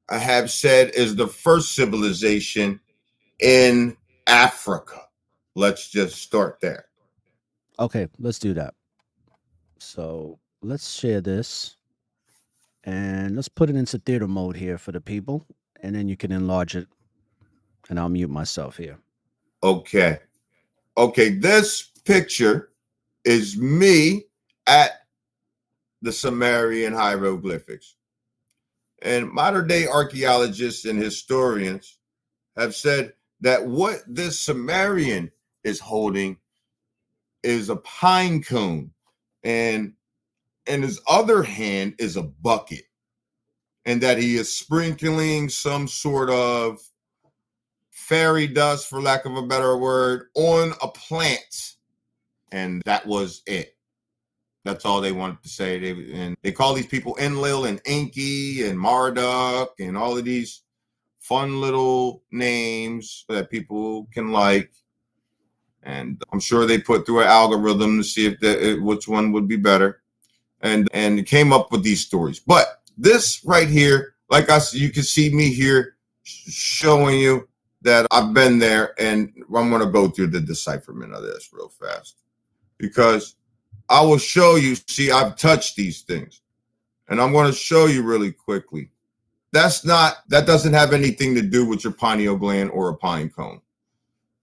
have said is the first civilization in Africa. Let's just start there. Okay, let's do that. So let's share this and let's put it into theater mode here for the people, and then you can enlarge it, and I'll mute myself here. Okay. This picture is me at the Sumerian hieroglyphics. And modern day archaeologists and historians have said that what this Sumerian is holding is a pine cone, and in his other hand is a bucket, and that he is sprinkling some sort of fairy dust, for lack of a better word, on a plant. And that was it. That's all they wanted to say. They call these people Enlil and Enki and Marduk and all of these fun little names that people can like. And I'm sure they put through an algorithm to see if which one would be better. And came up with these stories. But this right here, like I said, you can see me here showing you that I've been there, and I'm going to go through the decipherment of this real fast, because I will show you. See, I've touched these things, and I'm going to show you really quickly. That doesn't have anything to do with your pineal gland or a pine cone.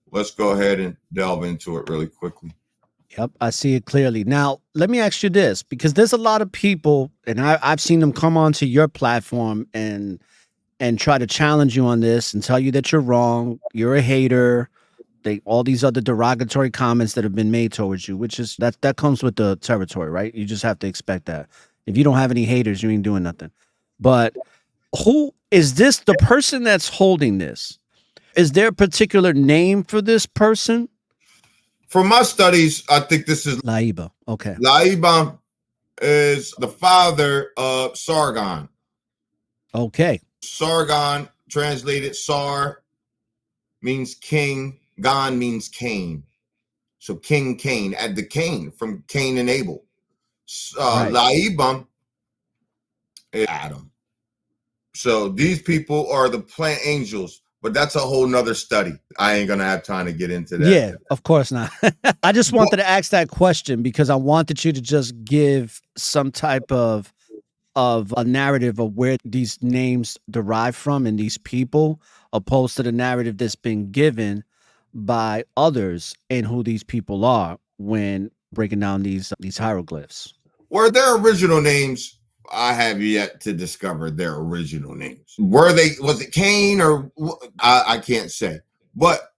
Let's go ahead and delve into it really quickly. Yep, I see it clearly. Now, let me ask you this, because there's a lot of people, and I've seen them come onto your platform and try to challenge you on this and tell you that you're wrong, you're a hater, all these other derogatory comments that have been made towards you, which is that comes with the territory, right? You just have to expect that. If you don't have any haters, you ain't doing nothing. But who is this? The person that's holding this, is there a particular name for this person? From my studies, I think this is Laiba. Okay. Laiba is the father of Sargon. Okay. Sargon, translated Sar, means king. Gon means Cain. So King Cain, at the Cain, from Cain and Abel. Right. Laiba is Adam. So these people are the plant angels, but that's a whole nother study. I ain't going to have time to get into that. Yeah, of course not. I just wanted to ask that question because I wanted you to just give some type of of a narrative of where these names derive from and these people, opposed to the narrative that's been given by others and who these people are when breaking down these hieroglyphs. Were their original names? I have yet to discover their original names. Was it Cain or I can't say. But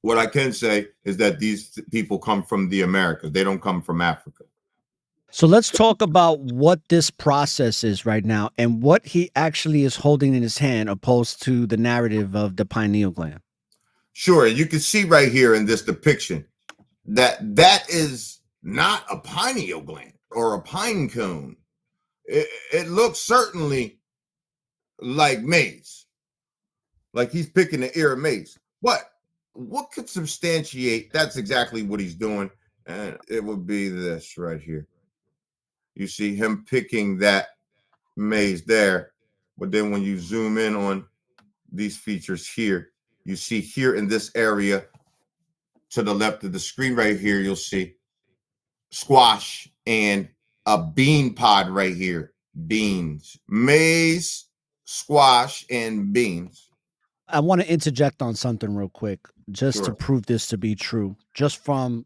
what I can say is that these people come from the Americas. They don't come from Africa. So let's talk about what this process is right now and what he actually is holding in his hand, opposed to the narrative of the pineal gland. Sure. You can see right here in this depiction that is not a pineal gland or a pine cone. It looks certainly like maize, like he's picking the ear of maize. But what could substantiate that's exactly what he's doing? And it would be this right here. You see him picking that maize there. But then when you zoom in on these features here, you see here in this area to the left of the screen right here, you'll see squash and a bean pod right here. Beans, maize, squash, and beans. I want to interject on something real quick, just to Sure. prove this to be true, just from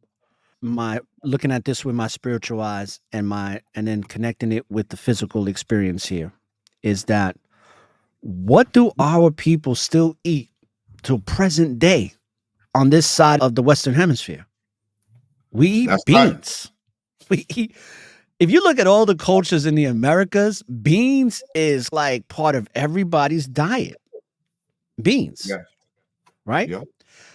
my looking at this with my spiritual eyes and then connecting it with the physical experience here, is that what do our people still eat till present day on this side of the Western Hemisphere? We eat That's right. beans. We eat. If you look at all the cultures in the Americas, beans is like part of everybody's diet. Beans, Yes. right? Yep.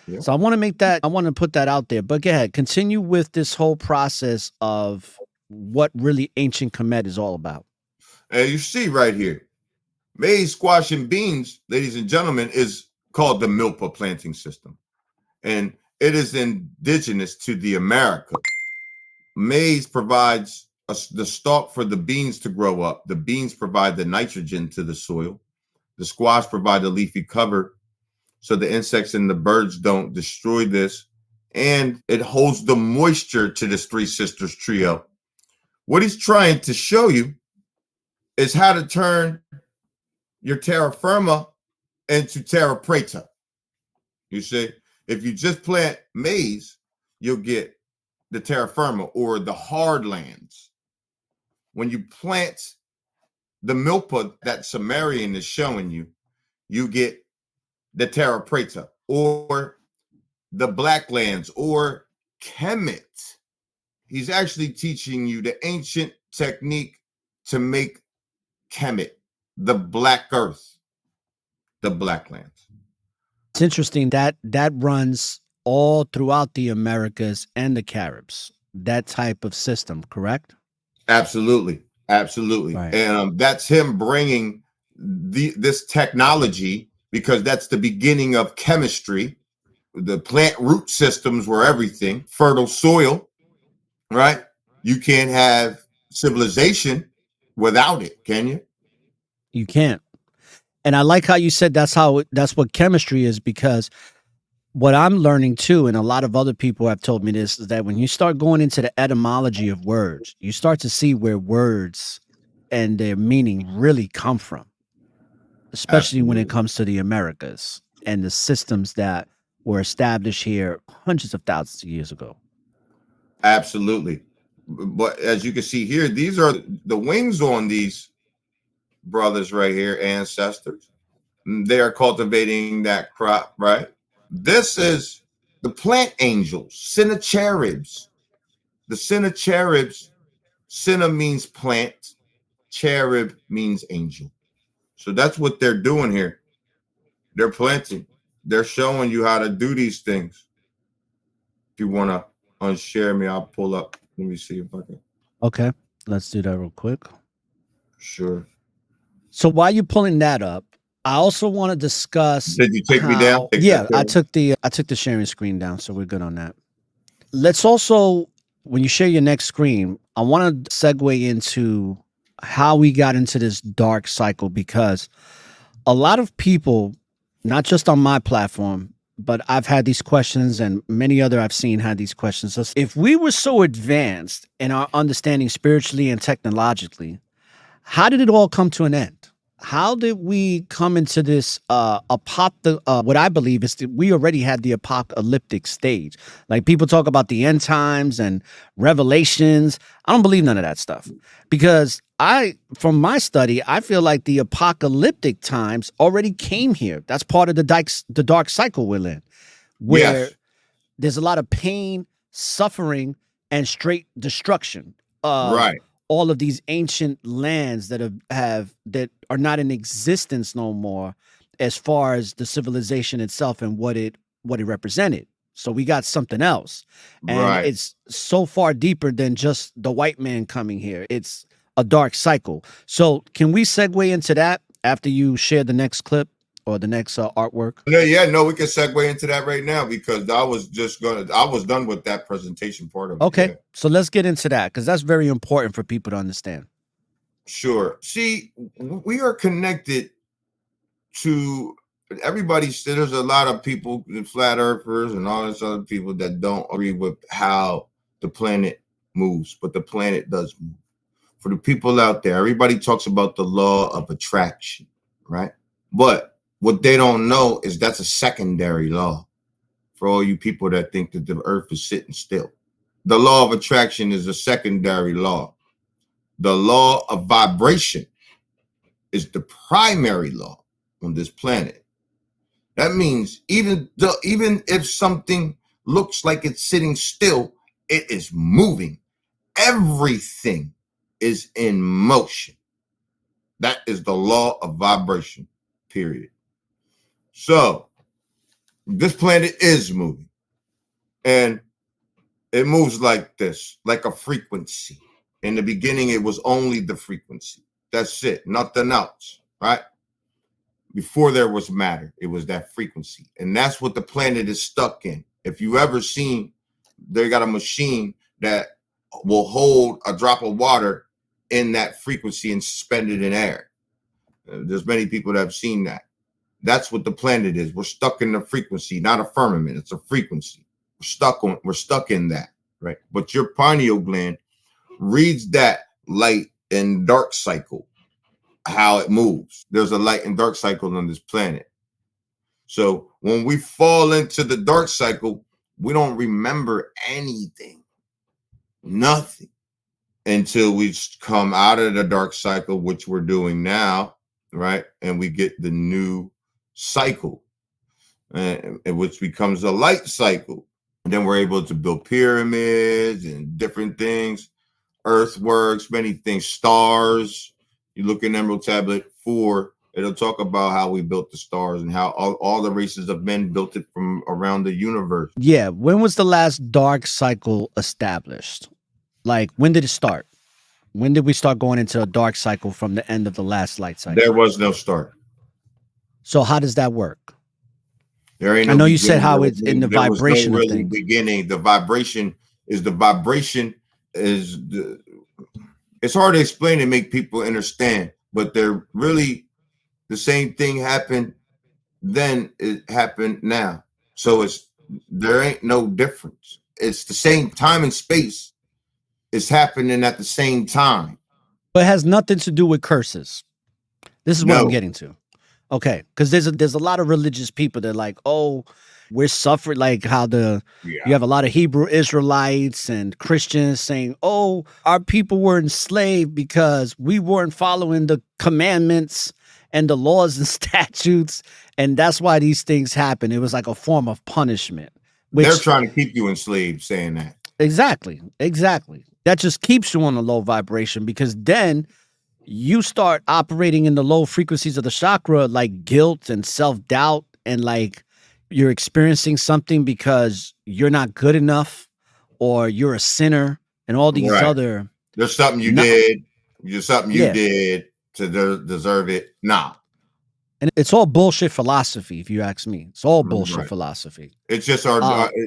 Yep. So I want to put that out there. But go ahead, continue with this whole process of what really ancient Kemet is all about. And you see right here, maize, squash, and beans, ladies and gentlemen, is called the milpa planting system. And it is indigenous to the America. Maize provides the stalk for the beans to grow up. The beans provide the nitrogen to the soil. The squash provide the leafy cover so the insects and the birds don't destroy this. And it holds the moisture to this Three Sisters trio. What he's trying to show you is how to turn your terra firma into terra preta. You see, if you just plant maize, you'll get the terra firma or the hard lands. When you plant the milpa that Sumerian is showing you, you get the terra preta or the black lands or Kemet. He's actually teaching you the ancient technique to make Kemet, the black earth, the black lands. It's interesting that runs all throughout the Americas and the Caribs, that type of system, correct? Absolutely. Right. And that's him bringing this technology, because that's the beginning of chemistry. The plant root systems were everything. Fertile soil, right? You can't have civilization without it, can you? You can't. And I like how you said that's what chemistry is, because what I'm learning too, and a lot of other people have told me this, is that when you start going into the etymology of words, you start to see where words and their meaning really come from, especially when it comes to the Americas and the systems that were established here hundreds of thousands of years ago. Absolutely. But as you can see here, these are the wings on these brothers right here, ancestors. They are cultivating that crop, right? This is the plant angels, Sennacheribs. The Sennacheribs, Senna means plant, cherub means angel. So that's what they're doing here. They're planting. They're showing you how to do these things. If you want to unshare me, I'll pull up. Let me see if I can. Okay, let's do that real quick. Sure. So while you're pulling that up, I also want to discuss. Did you take me down? Yeah, I took the sharing screen down, so we're good on that. Let's also, when you share your next screen, I want to segue into how we got into this dark cycle, because a lot of people, not just on my platform, but I've had these questions, and many other I've seen had these questions. So if we were so advanced in our understanding spiritually and technologically, How did it all come to an end? How did we come into this what I believe is that we already had the apocalyptic stage. Like people talk about the end times and revelations. I don't believe none of that stuff because from my study, I feel like the apocalyptic times already came here. That's part of the dark cycle we're in, where Yes. there's a lot of pain, suffering, and straight destruction of Right. all of these ancient lands that are not in existence no more, as far as the civilization itself and what it represented. So we got something else, and Right. it's so far deeper than just the white man coming here. It's a dark cycle. So can we segue into that after you share the next clip or the next artwork? No, we can segue into that right now because I was done with that presentation part of it. Okay, Yeah. so let's get into that because that's very important for people to understand. Sure. See, we are connected to everybody. There's a lot of people, flat earthers and all this other people that don't agree with how the planet moves, but the planet does move. For the people out there, everybody talks about the law of attraction, right? But what they don't know is that's a secondary law for all you people that think that the earth is sitting still. The law of attraction is a secondary law. The law of vibration is the primary law on this planet. That means even if something looks like it's sitting still, it is moving. Everything is in motion. That is the law of vibration, period. So this planet is moving, and it moves like this, like a frequency. In the beginning, it was only the frequency. That's it, nothing else, right? Before there was matter, it was that frequency. And that's what the planet is stuck in. If you ever seen, they got a machine that will hold a drop of water in that frequency and suspend it in air. There's many people that have seen that. That's what the planet is. We're stuck in the frequency, not a firmament. It's a frequency. We're stuck in that, right? But your pineal gland reads that light and dark cycle, how it moves. There's a light and dark cycle on this planet. So when we fall into the dark cycle, we don't remember anything, nothing, until we come out of the dark cycle, which we're doing now, right? And we get the new cycle, which becomes a light cycle. And then we're able to build pyramids and different things, earthworks, many things, stars. You look in Emerald Tablet 4, it'll talk about how we built the stars and how all the races of men built it from around the universe. Yeah, when was the last dark cycle established? Like, when did it start? When did we start going into a dark cycle from the end of the last light cycle? There was no start. So how does that work? There ain't no I know you said beginning. how it's in the There was no vibration of really things. beginning. The vibration is it's hard to explain and make people understand, but they're really the same thing happened then, it happened now. So there ain't no difference. It's the same time and space. It's happening at the same time. But it has nothing to do with curses. This is what I'm No. getting to. Okay, because there's a lot of religious people that are like, oh, we're suffering, like how you have a lot of Hebrew Israelites and Christians saying, oh, our people were enslaved because we weren't following the commandments and the laws and statutes, and that's why these things happen. It was like a form of punishment. They're trying to keep you enslaved, saying that. Exactly. That just keeps you on a low vibration because then you start operating in the low frequencies of the chakra, like guilt and self-doubt, and like you're experiencing something because you're not good enough or you're a sinner and all these other. There's something you did. There's something you did to deserve it. Nah. And it's all bullshit philosophy, if you ask me. It's all bullshit philosophy. It's just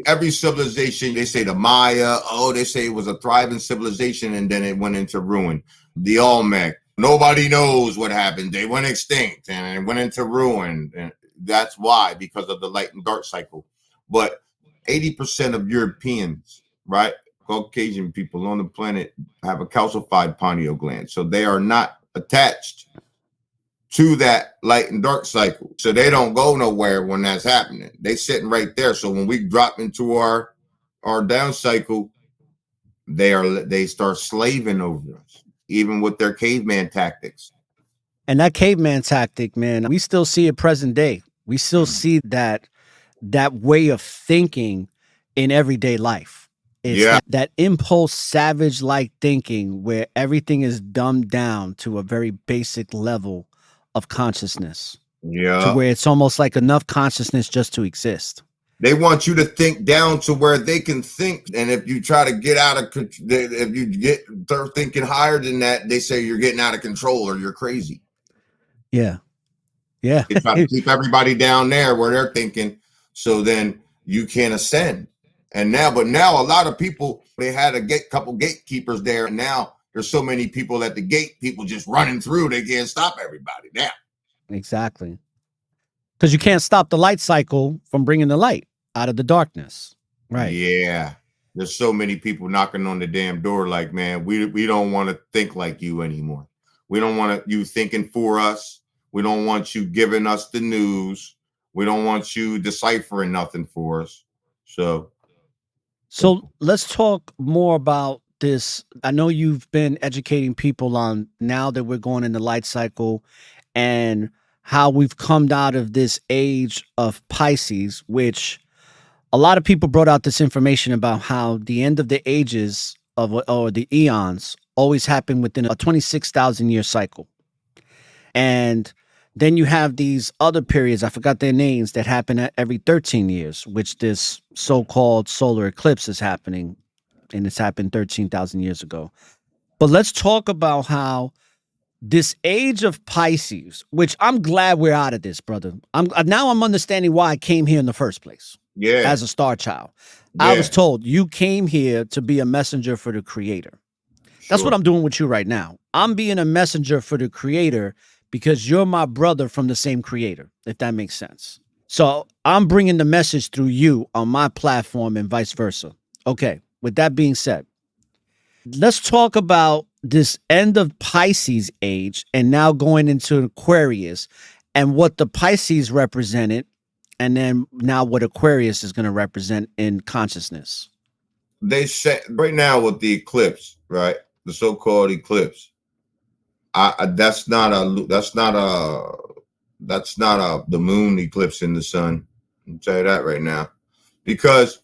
every civilization, they say the Maya, they say it was a thriving civilization and then it went into ruin. The Olmec, nobody knows what happened. They went extinct and it went into ruin. And that's why, because of the light and dark cycle. But 80% of Europeans, right, Caucasian people on the planet have a calcified pineal gland. So they are not attached to that light and dark cycle. So they don't go nowhere when that's happening. They sitting right there. So when we drop into our down cycle, they start slaving over us, even with their caveman tactics. And that caveman tactic, man, we still see it present day. We still see that way of thinking in everyday life. It's that impulse, savage-like thinking where everything is dumbed down to a very basic level of consciousness. To where it's almost like enough consciousness just to exist. They want you to think down to where they can think. And if you try to get out of, if you start thinking higher than that, they say you're getting out of control or you're crazy. Yeah. Yeah. They try to keep everybody down there where they're thinking. So then you can't ascend. And now a lot of people, they had a couple gatekeepers there. And now there's so many people at the gate, people just running through. They can't stop everybody now. Exactly. Because you can't stop the light cycle from bringing the light out of the darkness. Right. Yeah. There's so many people knocking on the damn door like, man, we don't want to think like you anymore. We don't want you thinking for us. We don't want you giving us the news. We don't want you deciphering nothing for us. So let's talk more about this. I know you've been educating people on now that we're going in the light cycle and how we've come out of this age of Pisces, which a lot of people brought out this information about how the end of the ages or the eons always happen within a 26,000 year cycle. And then you have these other periods, I forgot their names, that happen at every 13 years, which this so-called solar eclipse is happening, and it's happened 13,000 years ago. But let's talk about how this age of Pisces, which I'm glad we're out of this, brother. I'm understanding why I came here in the first place. Yeah. As a star child. Yeah. I was told you came here to be a messenger for the creator. That's what I'm doing with you right now. I'm being a messenger for the creator because you're my brother from the same creator, if that makes sense. So I'm bringing the message through you on my platform and vice versa. Okay, with that being said, let's talk about this end of Pisces age and now going into Aquarius and what the Pisces represented and then now what Aquarius is going to represent in consciousness. They say right now with the eclipse, right? The so-called eclipse. That's not the moon eclipse in the sun. I'll tell you that right now, because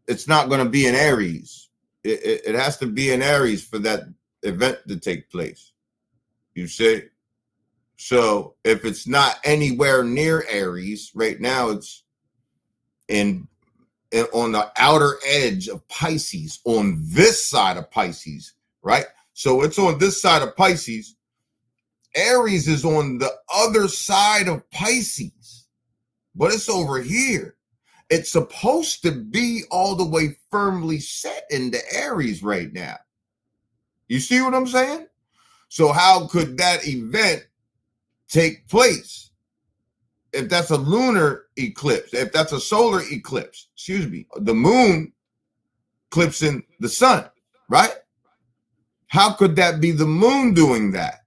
it's not going to be in Aries. It has to be in Aries for that event to take place. You see? So if it's not anywhere near Aries right now, it's on the outer edge of Pisces, on this side of Pisces, right? So it's on this side of Pisces. Aries is on the other side of Pisces, but it's over here. It's supposed to be all the way firmly set into Aries right now. You see what I'm saying? So how could that event take place? If that's a lunar eclipse, if that's a solar eclipse, the moon eclipsing the sun, right? How could that be the moon doing that?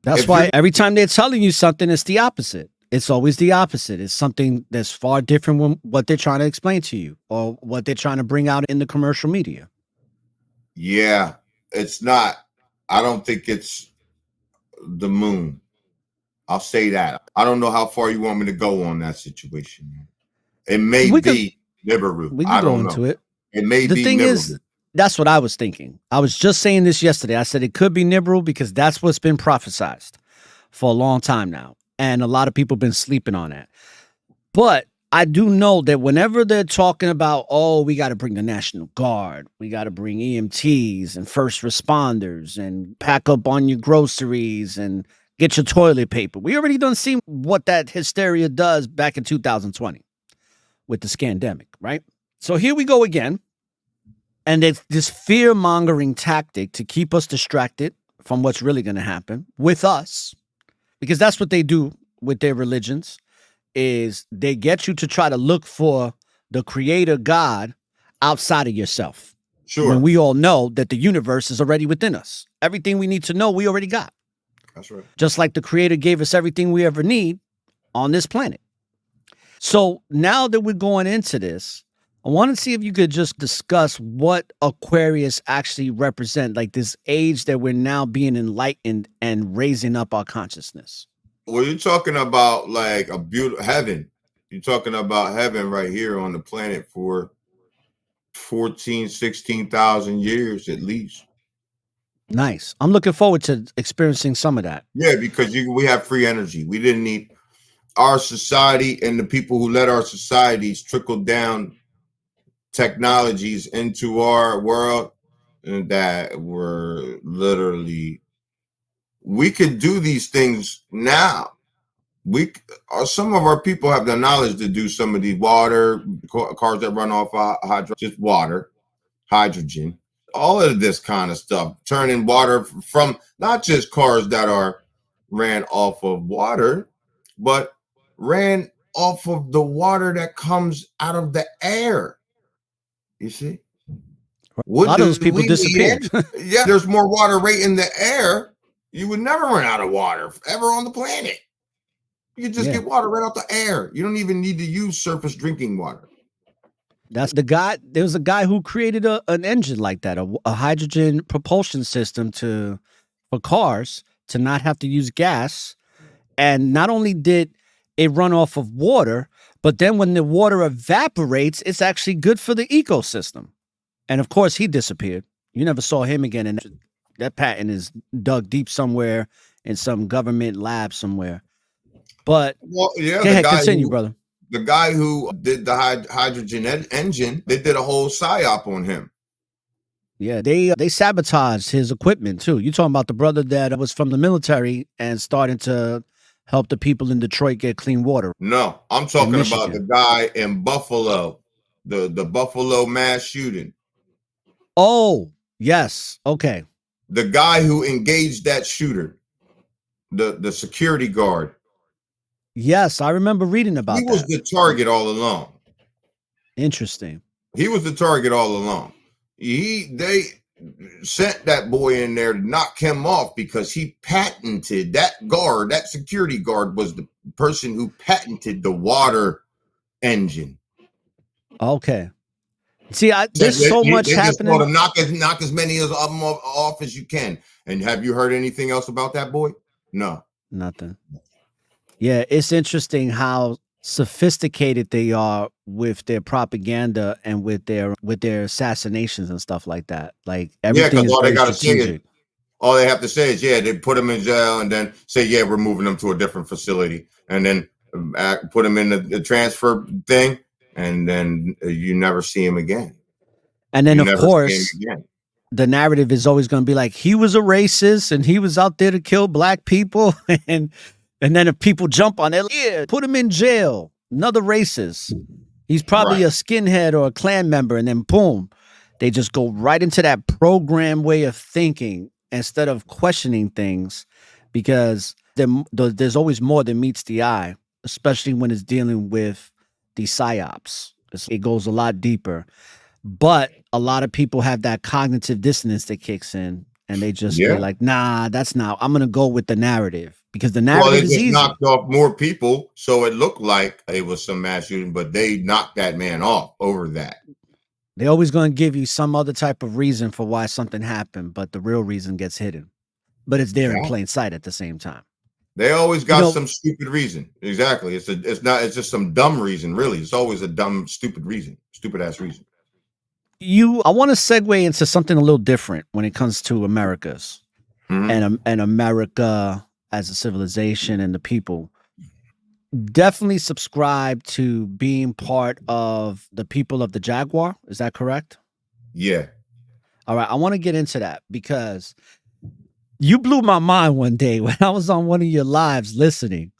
That's why every time they're telling you something, it's the opposite. It's always the opposite. It's something that's far different from what they're trying to explain to you or what they're trying to bring out in the commercial media. Yeah, it's not. I don't think it's the moon. I'll say that. I don't know how far you want me to go on that situation. It may be Nibiru. We can go into it. It may be Nibiru. The thing is, that's what I was thinking. I was just saying this yesterday. I said it could be Nibiru because that's what's been prophesized for a long time now. And a lot of people have been sleeping on that. But I do know that whenever they're talking about, oh, we got to bring the National Guard, we got to bring EMTs and first responders and pack up on your groceries and get your toilet paper. We already done seen what that hysteria does back in 2020 with the scandemic, right? So here we go again. And it's this fear-mongering tactic to keep us distracted from what's really going to happen with us, because that's what they do with their religions, is they get you to try to look for the creator God outside of yourself. Sure. When we all know that the universe is already within us. Everything we need to know, we already got. That's right. Just like the Creator gave us everything we ever need on this planet. So now that we're going into this, I want to see if you could just discuss what Aquarius actually represent, like this age that we're now being enlightened and raising up our consciousness. Well, you're talking about like a beautiful heaven. You're talking about heaven right here on the planet for 14, 16,000 years at least. Nice. I'm looking forward to experiencing some of that. Yeah, because we have free energy. We didn't need our society, and the people who led our societies trickled down technologies into our world that were literally, we could do these things now. Some of our people have the knowledge to do some of these water cars that run off just water, hydrogen, all of this kind of stuff, turning water from not just cars that are ran off of water, but ran off of the water that comes out of the air. You see? A lot of those people disappeared. Yeah, there's more water right in the air. You would never run out of water ever on the planet. You can just get water right out the air. You don't even need to use surface drinking water. That's the guy. There was a guy who created an engine like that, a hydrogen propulsion system for cars to not have to use gas. And not only did it run off of water, but then when the water evaporates, it's actually good for the ecosystem. And of course, he disappeared. You never saw him again. And that patent is dug deep somewhere in some government lab somewhere. But well, yeah, go ahead, continue, brother. The guy who did the hydrogen engine, they did a whole psyop on him. Yeah, they sabotaged his equipment too. You talking about the brother that was from the military and starting to help the people in Detroit get clean water? No, I'm talking about the guy in Buffalo, the Buffalo mass shooting. Oh, yes. Okay. The guy who engaged that shooter, the security guard. Yes, I remember reading about that. He was the target all along. Interesting. He was the target all along. They sent that boy in there to knock him off because he patented that guard. That security guard was the person who patented the water engine. Okay. See, there's so much happening. Just knock as many of them off as you can. And have you heard anything else about that boy? No. Nothing. Yeah, it's interesting how sophisticated they are with their propaganda and with their assassinations and stuff like that. Like everything is very strategic. All they have to say is, they put them in jail and then say, we're moving them to a different facility, and then put them in the transfer thing, and then you never see him again. And then, of course, the narrative is always going to be like, he was a racist and he was out there to kill black people. And then if people jump on it, put him in jail. Another racist. He's probably a skinhead or a Klan member. And then boom, they just go right into that program way of thinking instead of questioning things, because there's always more than meets the eye, especially when it's dealing with the psyops. It goes a lot deeper. But a lot of people have that cognitive dissonance that kicks in, and they just be like, nah, that's not. I'm going to go with the narrative. Because the narrative is easy. Knocked off more people, so it looked like it was some mass shooting, but they knocked that man off over that. They're always going to give you some other type of reason for why something happened, but the real reason gets hidden. But it's there in plain sight at the same time. They always got some stupid reason. Exactly. It's just some dumb reason, really. It's always a dumb, stupid reason. Stupid ass reason. I want to segue into something a little different when it comes to Americas and America as a civilization and the people. Definitely subscribe to being part of the people of the Jaguar. Is that correct? Yeah. All right. I want to get into that because you blew my mind one day when I was on one of your lives listening,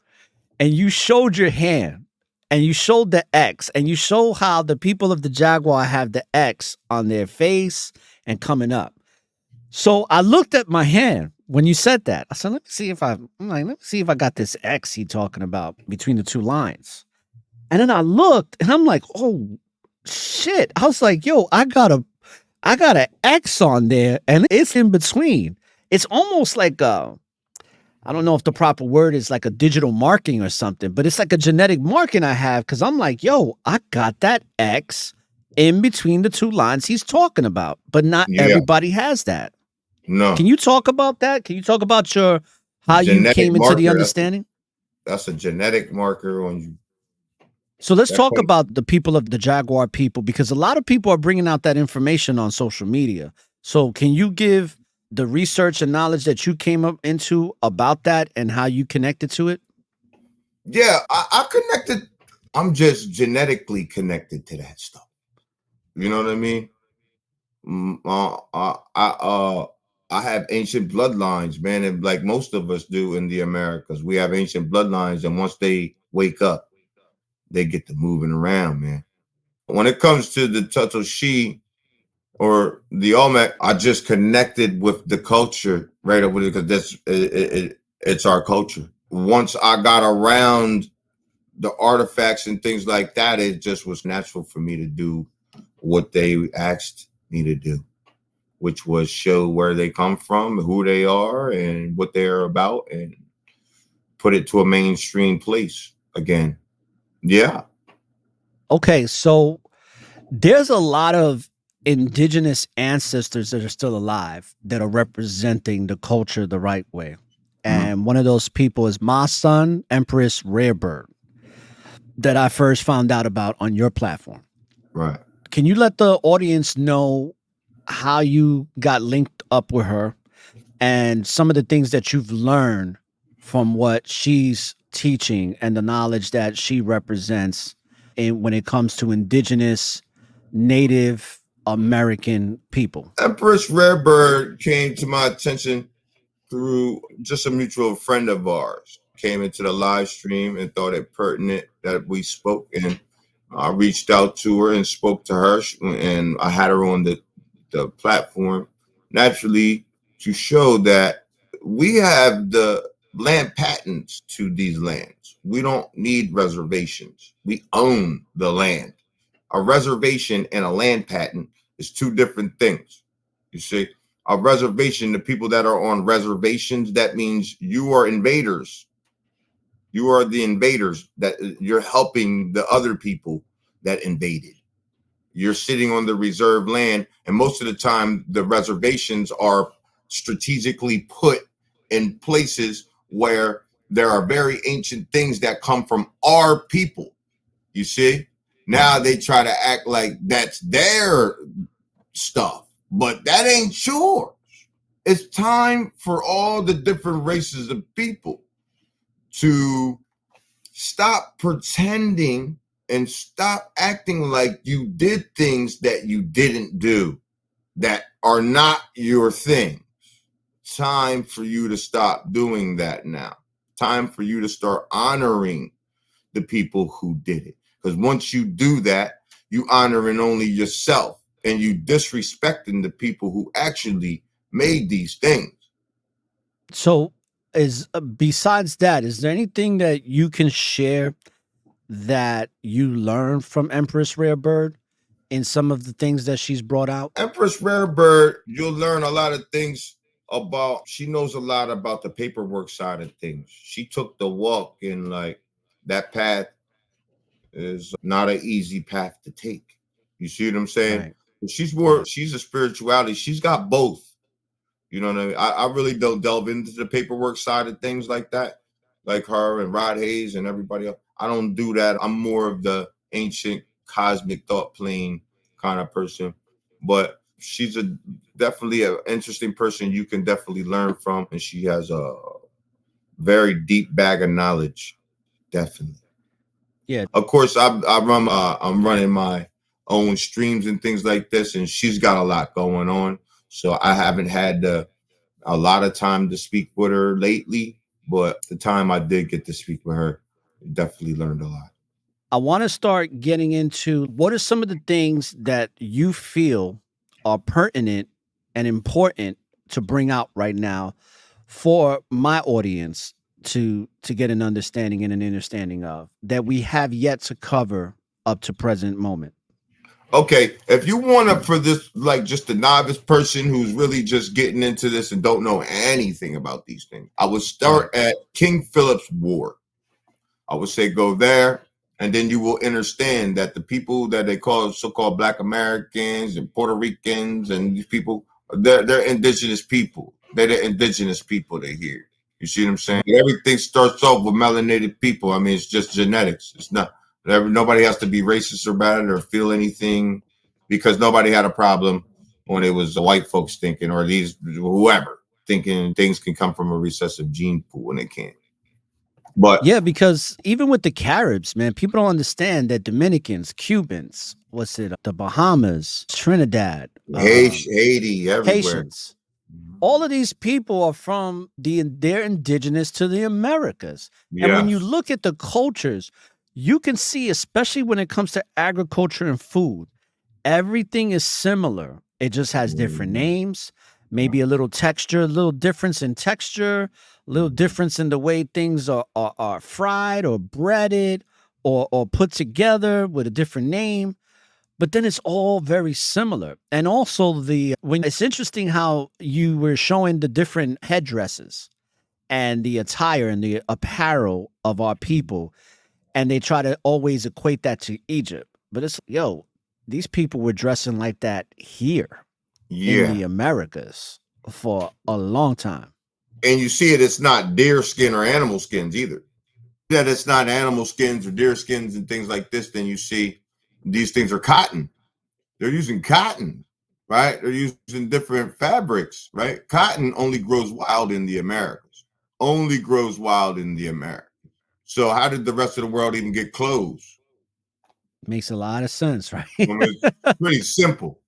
and you showed your hand and you showed the X, and you show how the people of the Jaguar have the X on their face and coming up. So I looked at my hand when you said that. I said, let me see if I got this X he talking about between the two lines. And then I looked and I'm like, oh shit. I was like, yo, I got I got an X on there and it's in between. It's almost like I don't know if the proper word is like a digital marking or something, but it's like a genetic marking I have because I'm like, yo, I got that X in between the two lines he's talking about, but not Yeah, everybody has that. no. Can you talk about that? Can you talk about how you Genetic came into the marker. understanding? That's a genetic marker on you. So let's That talk comes, about the people of the Jaguar people because a lot of people are bringing out that information on social media. So can you give the research and knowledge that you came up into about that and how you connected to it? yeah, I connected. I'm just genetically connected to that stuff. You know what I mean? Mm, I have ancient bloodlines, man, and like most of us do in the Americas, we have ancient bloodlines, and once they wake up, they get to moving around, man. When it comes to the Tatoshi or the Olmec, I just connected with the culture right away because it's our culture. Once I got around the artifacts and things like that, it just was natural for me to do what they asked me to do, which was show where they come from, who they are, and what they're about, and put it to a mainstream place again. Yeah. Okay, so there's a lot of indigenous ancestors that are still alive that are representing the culture the right way. Mhm. And one of those people is my son, Empress Rarebird, that I first found out about on your platform. Right. Can you let the audience know how you got linked up with her and some of the things that you've learned from what she's teaching and the knowledge that she represents when it comes to indigenous Native American people? Empress Rarebird came to my attention through just a mutual friend of ours. Came into the live stream and thought it pertinent that we spoke, and I reached out to her and spoke to her, and I had her on the platform naturally to show that we have the land patents to these lands. We don't need reservations. We own the land. A reservation and a land patent is two different things. You see, a reservation, the people that are on reservations, that means you are invaders. You are the invaders, that you're helping the other people that invaded. You're sitting on the reserved land, and most of the time the reservations are strategically put in places where there are very ancient things that come from our people. You see, now they try to act like that's their stuff, but that ain't yours. It's time for all the different races of people to stop pretending and stop acting like you did things that you didn't do, that are not your thing. Time for you to stop doing that now. Time for you to start honoring the people who did it. Because once you do that, you honoring only yourself and you disrespecting the people who actually made these things. So, is besides that, is there anything that you can share that you learned from Empress Rarebird in some of the things that she's brought out? Empress Rarebird, you'll learn a lot of things about, she knows a lot about the paperwork side of things. She took the walk, and like that path is not an easy path to take. You see what I'm saying? Right. She's a spirituality. She's got both. You know what I mean? I really don't delve into the paperwork side of things like that, like her and Rod Hayes and everybody else. I don't do that. I'm more of the ancient cosmic thought plane kind of person. But she's definitely an interesting person you can definitely learn from, and she has a very deep bag of knowledge. Definitely. Yeah. Of course, I'm running my own streams and things like this, and she's got a lot going on. So I haven't had a lot of time to speak with her lately, but the time I did get to speak with her, definitely learned a lot. I want to start getting into what are some of the things that you feel are pertinent and important to bring out right now for my audience to get an understanding and an understanding of that we have yet to cover up to present moment. Okay, if you want to, for this, like just a novice person who's really just getting into this and don't know anything about these things, I would start at King Philip's War. I would say go there, and then you will understand that the people that they call so-called Black Americans and Puerto Ricans and these people, they're indigenous people. They're the indigenous people they here. You see what I'm saying? Everything starts off with melanated people. I mean, it's just genetics. It's not. Nobody has to be racist about it or feel anything, because nobody had a problem when it was the white folks thinking, or these whoever thinking things can come from a recessive gene pool when they can't. But Yeah, because even with the Caribs, man, people don't understand that Dominicans, Cubans, the Bahamas, Trinidad, Haiti, everywhere. Haitians, all of these people are from they're indigenous to the Americas. And when you Yes. look at the cultures, you can see, especially when it comes to agriculture and food, everything is similar. It just has different names, maybe a little texture, a little difference in texture, a little difference in the way things are fried or breaded or put together with a different name. But then it's all very similar. And also when it's interesting how you were showing the different headdresses and the attire and the apparel of our people, and they try to always equate that to Egypt. But it's these people were dressing like that here in the Americas for a long time. And you see it's not deer skin or animal skins either. That it's not animal skins or deer skins and things like this, then you see these things are cotton. They're using cotton, right? They're using different fabrics, right? Cotton only grows wild in the Americas. Only grows wild in the Americas. So how did the rest of the world even get clothes? Makes a lot of sense, right? I mean, it's pretty simple.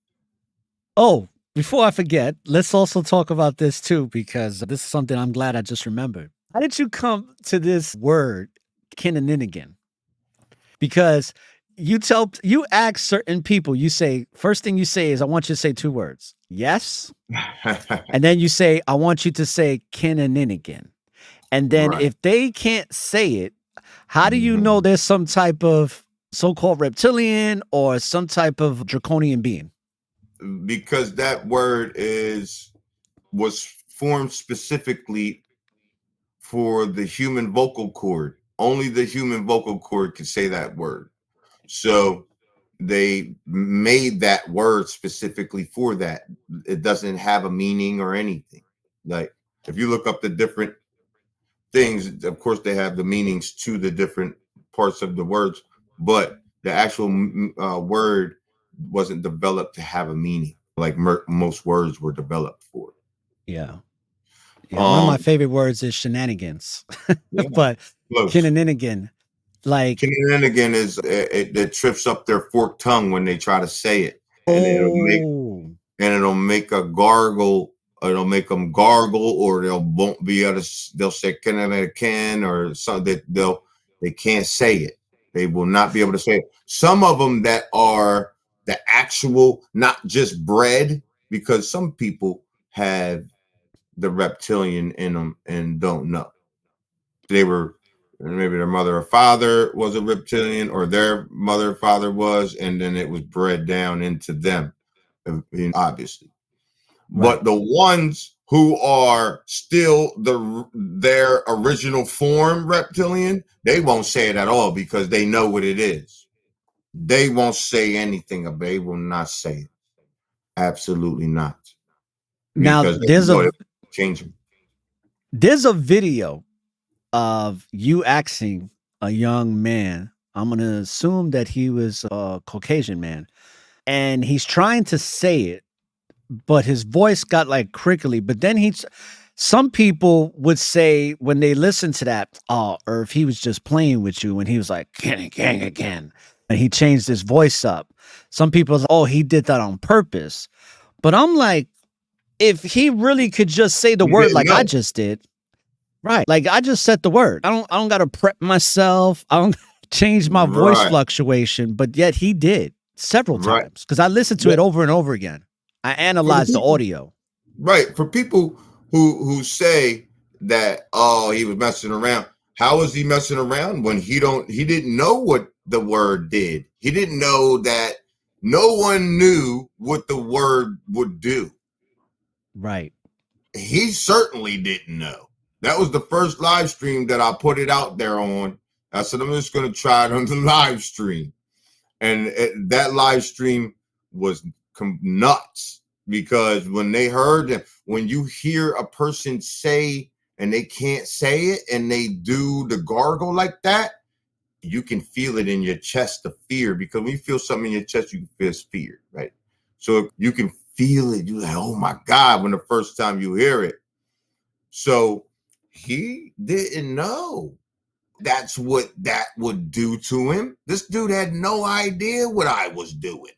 Oh, before I forget, let's also talk about this too, because this is something I'm glad I just remembered. How did you come to this word, Kinaninigan? Because you ask certain people, you say, first thing you say is, I want you to say two words. Yes. And then you say, I want you to say Kinaninigan. And then Right. if they can't say it, how do you know there's some type of so-called reptilian or some type of draconian being? Because that word was formed specifically for the human vocal cord. Only the human vocal cord can say that word. So they made that word specifically for that. It doesn't have a meaning or anything. Like if you look up the different things, of course they have the meanings to the different parts of the words, but the actual word wasn't developed to have a meaning like most words were developed for. Yeah. Yeah. One of my favorite words is shenanigans. Yeah, but close. Kinaninigan, like Kinaninigan is it trips up their forked tongue when they try to say it, and it'll make a gargle. It'll make them gargle, or won't be able to. They'll say can or something that they can't say it. They will not be able to say it. Some of them that are the actual, not just bred, because some people have the reptilian in them and don't know. They were maybe their mother or father was a reptilian, or their mother or father was, and then it was bred down into them, obviously. Right. But the ones who are still their original form reptilian, they won't say it at all because they know what it is. They won't say anything about it. They will not say it. Absolutely not. now Because there's a video of you asking a young man. I'm going to assume that he was a Caucasian man, and he's trying to say it, but his voice got like crickly. But then some people would say when they listen to that, or if he was just playing with you and he was like, gang again, and he changed his voice up. Some people say, oh, he did that on purpose. But I'm like, if he really could just say the word like I just did, right? Like I just said the word. I don't got to prep myself. I don't change my voice fluctuation, but yet he did several times because I listened to it over and over again. I analyzed the audio. Right. For people who say that, oh, he was messing around. How was he messing around when he didn't know what the word did? He didn't know that No one knew what the word would do. Right. He certainly didn't know. That was the first live stream that I put it out there on. I said, I'm just going to try it on the live stream. And that live stream was nuts, because when they heard it, when you hear a person say and they can't say it and they do the gargle like that, you can feel it in your chest, the fear, because when you feel something in your chest, you can feel fear, right? So you can feel it. You're like, oh my God, when the first time you hear it. So he didn't know that's what that would do to him. This dude had no idea what I was doing.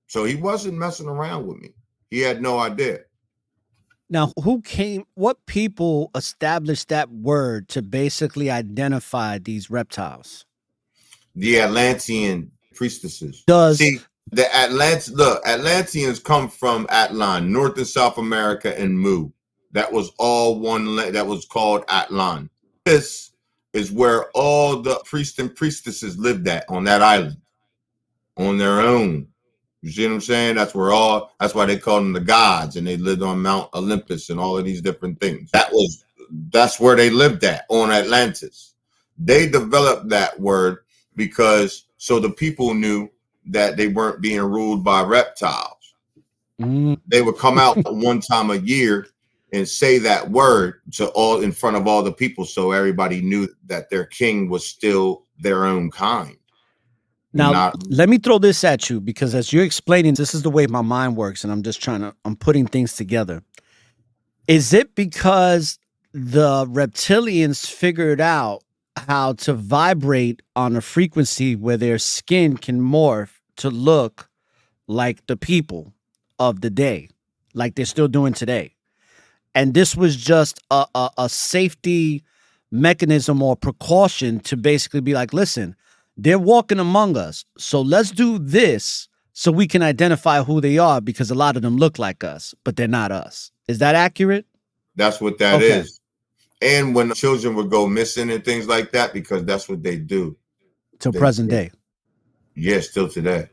So he wasn't messing around with me. He had no idea. Now, what people established that word to basically identify these reptiles? The Atlantean priestesses. Does See, Atlanteans come from Atlan, North and South America, and Mu. That was all one, that was called Atlan. This is where all the priests and priestesses lived at, on that island, on their own. You see what I'm saying? That's why they called them the gods, and they lived on Mount Olympus and all of these different things. That's where they lived at, on Atlantis. They developed that word because so the people knew that they weren't being ruled by reptiles. They would come out one time a year and say that word to all in front of all the people, so everybody knew that their king was still their own kind. Now, let me throw this at you, because as you're explaining, this is the way my mind works, and I'm putting things together. Is it because the reptilians figured out how to vibrate on a frequency where their skin can morph to look like the people of the day, like they're still doing today? And this was just a safety mechanism or precaution to basically be like, listen, they're walking among us, so let's do this so we can identify who they are, because a lot of them look like us, but they're not us. Is that accurate? That's what that is. And when children would go missing and things like that, because that's what they do. Till present day. Yes, still today.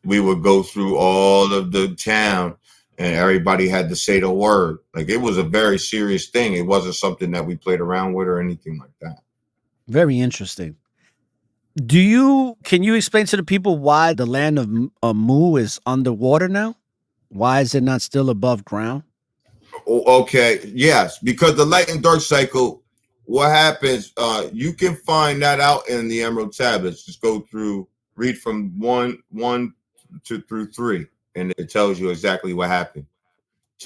We would go through all of the town and everybody had to say the word. Like, it was a very serious thing. It wasn't something that we played around with or anything like that. Very interesting. Can you explain to the people why the land of Mu is underwater now? Why is it not still above ground? Okay, yes, because the light and dark cycle, what happens, you can find that out in the Emerald Tablets. Just read from 1 through 3, and it tells you exactly what happened.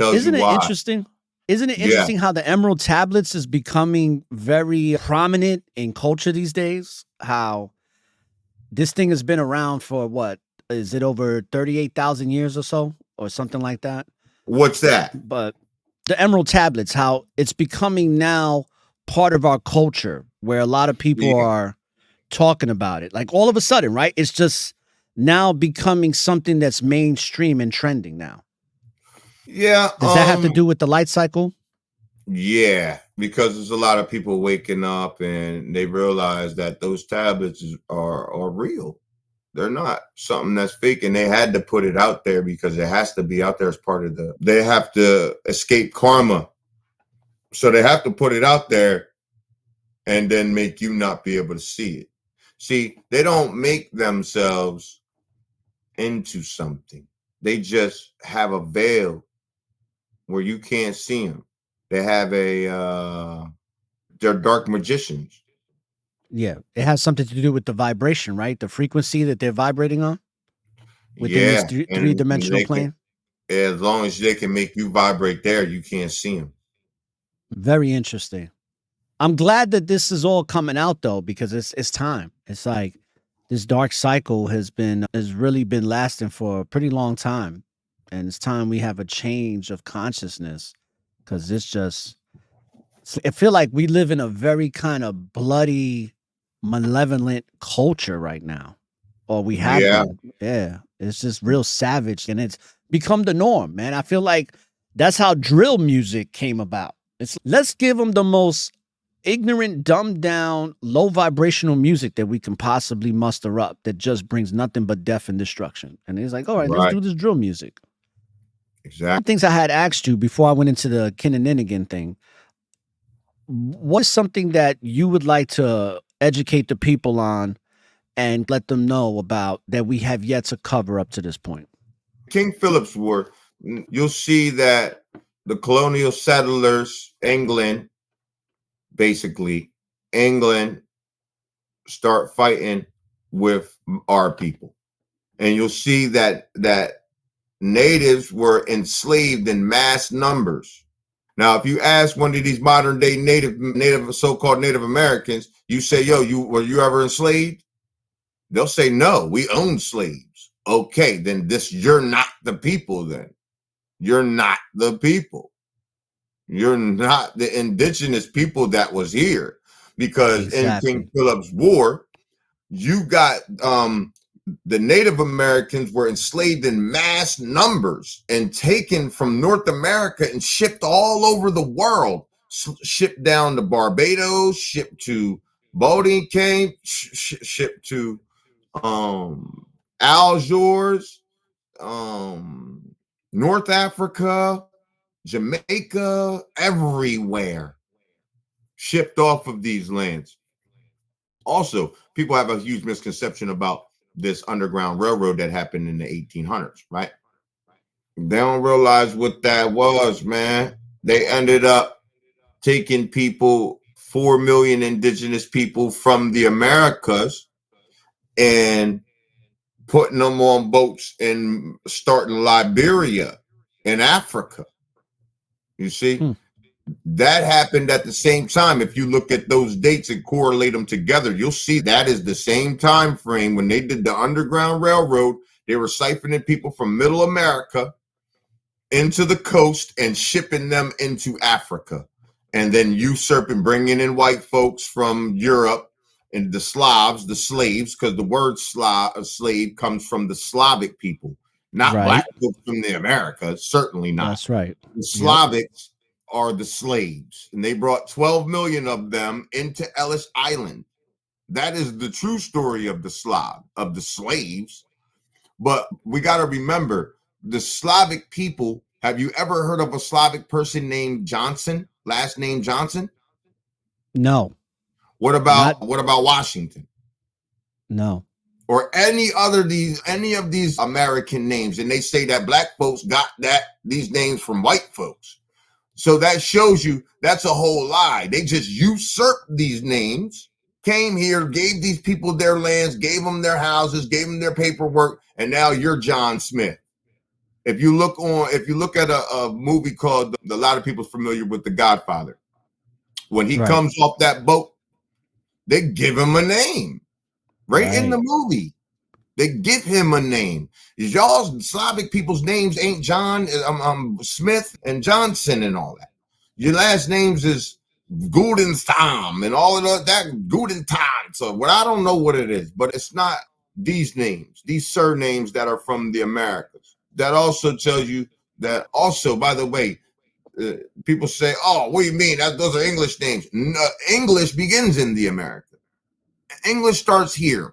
Isn't it interesting? Isn't it interesting how the Emerald Tablets is becoming very prominent in culture these days? How this thing has been around for what? Is it over 38,000 years or so? Or something like that? What's that? But the Emerald Tablets, how it's becoming now part of our culture, where a lot of people are talking about it. Like, all of a sudden, right? It's just now becoming something that's mainstream and trending now. Yeah. Does that have to do with the light cycle? Yeah, because there's a lot of people waking up and they realize that those tablets are real. They're not something that's fake, and they had to put it out there because it has to be out there as part of they have to escape karma. So they have to put it out there and then make you not be able to see it. See, they don't make themselves into something. They just have a veil where you can't see them. They have they're dark magicians. Yeah, it has something to do with the vibration, right? The frequency that they're vibrating on within this three-dimensional plane. As long as they can make you vibrate there, you can't see them. Very interesting. I'm glad that this is all coming out, though, because it's time. It's like this dark cycle has really been lasting for a pretty long time, and it's time we have a change of consciousness, because I feel like we live in a very kind of bloody, malevolent culture right now, or we have been. Yeah, it's just real savage, and it's become the norm, man. I feel like that's how drill music came about. Let's give them the most ignorant, dumbed down, low vibrational music that we can possibly muster up that just brings nothing but death and destruction. And he's like, all right, let's Right. do this drill music. Exactly. Things I had asked you before I went into the Kinnininigan thing. What's something that you would like to educate the people on and let them know about that we have yet to cover up to this point? King Philip's War, you'll see that the colonial settlers, England, start fighting with our people. And you'll see that natives were enslaved in mass numbers. Now, if you ask one of these modern day native so-called Native Americans, you say, yo, were you ever enslaved? They'll say, no, we own slaves. Okay, then you're not the people then. You're not the people. You're not the indigenous people that was here. Because in King Philip's War, you got the Native Americans were enslaved in mass numbers and taken from North America and shipped all over the world, shipped down to Barbados, shipped to Boudica, shipped to Algiers, North Africa, Jamaica, everywhere, shipped off of these lands. Also, people have a huge misconception about this Underground Railroad that happened in the 1800s, right? They don't realize what that was, man. They ended up taking 4 million indigenous people from the Americas and putting them on boats and starting Liberia in Africa. You see? That happened at the same time. If you look at those dates and correlate them together, you'll see that is the same time frame when they did the Underground Railroad. They were siphoning people from Middle America into the coast and shipping them into Africa, and then usurping, bringing in white folks from Europe and the Slavs, the slaves, because the word slave comes from the Slavic people, not black folks from the Americas. Certainly not. That's right. The Slavics are the slaves, and they brought 12 million of them into Ellis Island. That is the true story of the slaves. But we got to remember the Slavic people. Have you ever heard of a Slavic person named Johnson? Last name Johnson? No. What about Washington? No. Or any of these American names, and they say that black folks got these names from white folks. So that shows you that's a whole lie. They just usurped these names, came here, gave these people their lands, gave them their houses, gave them their paperwork, and now you're John Smith. If you look at a movie called, a lot of people familiar with The Godfather, when he comes off that boat, they give him a name right in the movie. They give him a name. Y'all Slavic people's names ain't John, Smith and Johnson and all that. Your last names is Guldenstamm and all of that Guldentan. So I don't know what it is, but it's not these names, these surnames that are from the Americas. That also tells you that also, by the way, people say, oh, what do you mean? Those are English names. No, English begins in the Americas. English starts here.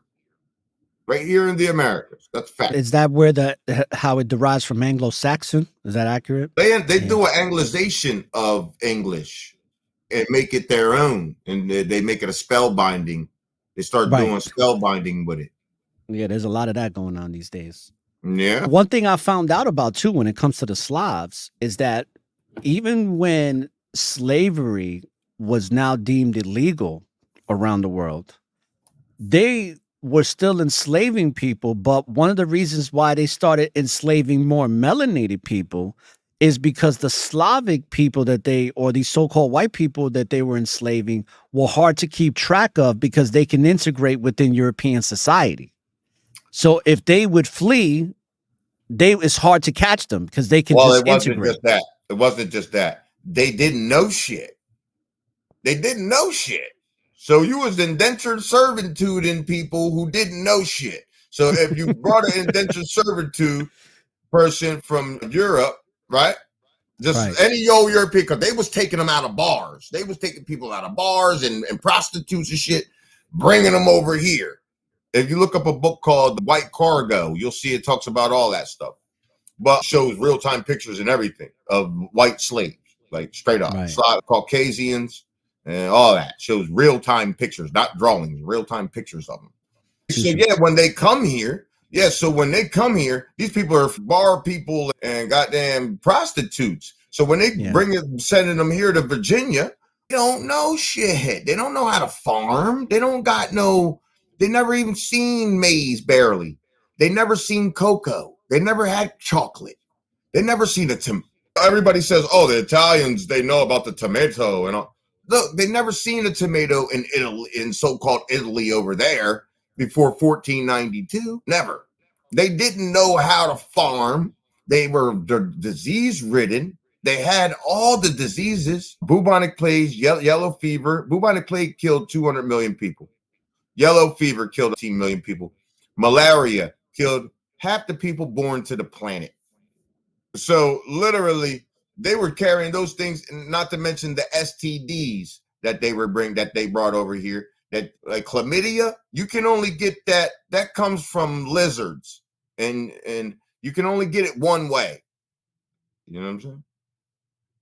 Right here in the Americas. That's fact. Is that where how it derives from Anglo-Saxon? Is that accurate? They do an Anglicization of English and make it their own, and they make it a spell binding. They start doing spell binding with it. Yeah, there's a lot of that going on these days. Yeah. One thing I found out about too when it comes to the Slavs is that even when slavery was now deemed illegal around the world, they were still enslaving people, but one of the reasons why they started enslaving more melanated people is because the Slavic people or these so-called white people that they were enslaving were hard to keep track of because they can integrate within European society. So if they would flee, it's hard to catch them because they can just integrate. It wasn't just that. They didn't know shit. So you was indentured servitude in people who didn't know shit. So if you brought an indentured servitude person from Europe, right, Just any old European, because they was taking them out of bars. They was taking people out of bars and prostitutes and shit, bringing them over here. If you look up a book called The White Cargo, you'll see it talks about all that stuff. But shows real-time pictures and everything of white slaves, like straight up. Caucasians and all that. Shows real-time pictures, not drawings, real-time pictures of them. So yeah, when they come here, these people are bar people and goddamn prostitutes. So when they sending them here to Virginia, they don't know shit. They don't know how to farm. They never even seen maize barely. They never seen cocoa. They never had chocolate. They never seen a tomato. Everybody says, oh, the Italians, they know about the tomato and all. Look, they never seen a tomato in Italy, in so-called Italy over there before 1492. Never. They didn't know how to farm. They're disease ridden. They had all the diseases. Bubonic plague, yellow fever. Bubonic plague killed 200 million people. Yellow fever killed 18 million people. Malaria killed half the people born to the planet. So literally, they were carrying those things, not to mention the STDs that they brought over here. That like chlamydia, you can only get that comes from lizards, and you can only get it one way. You know what I'm saying?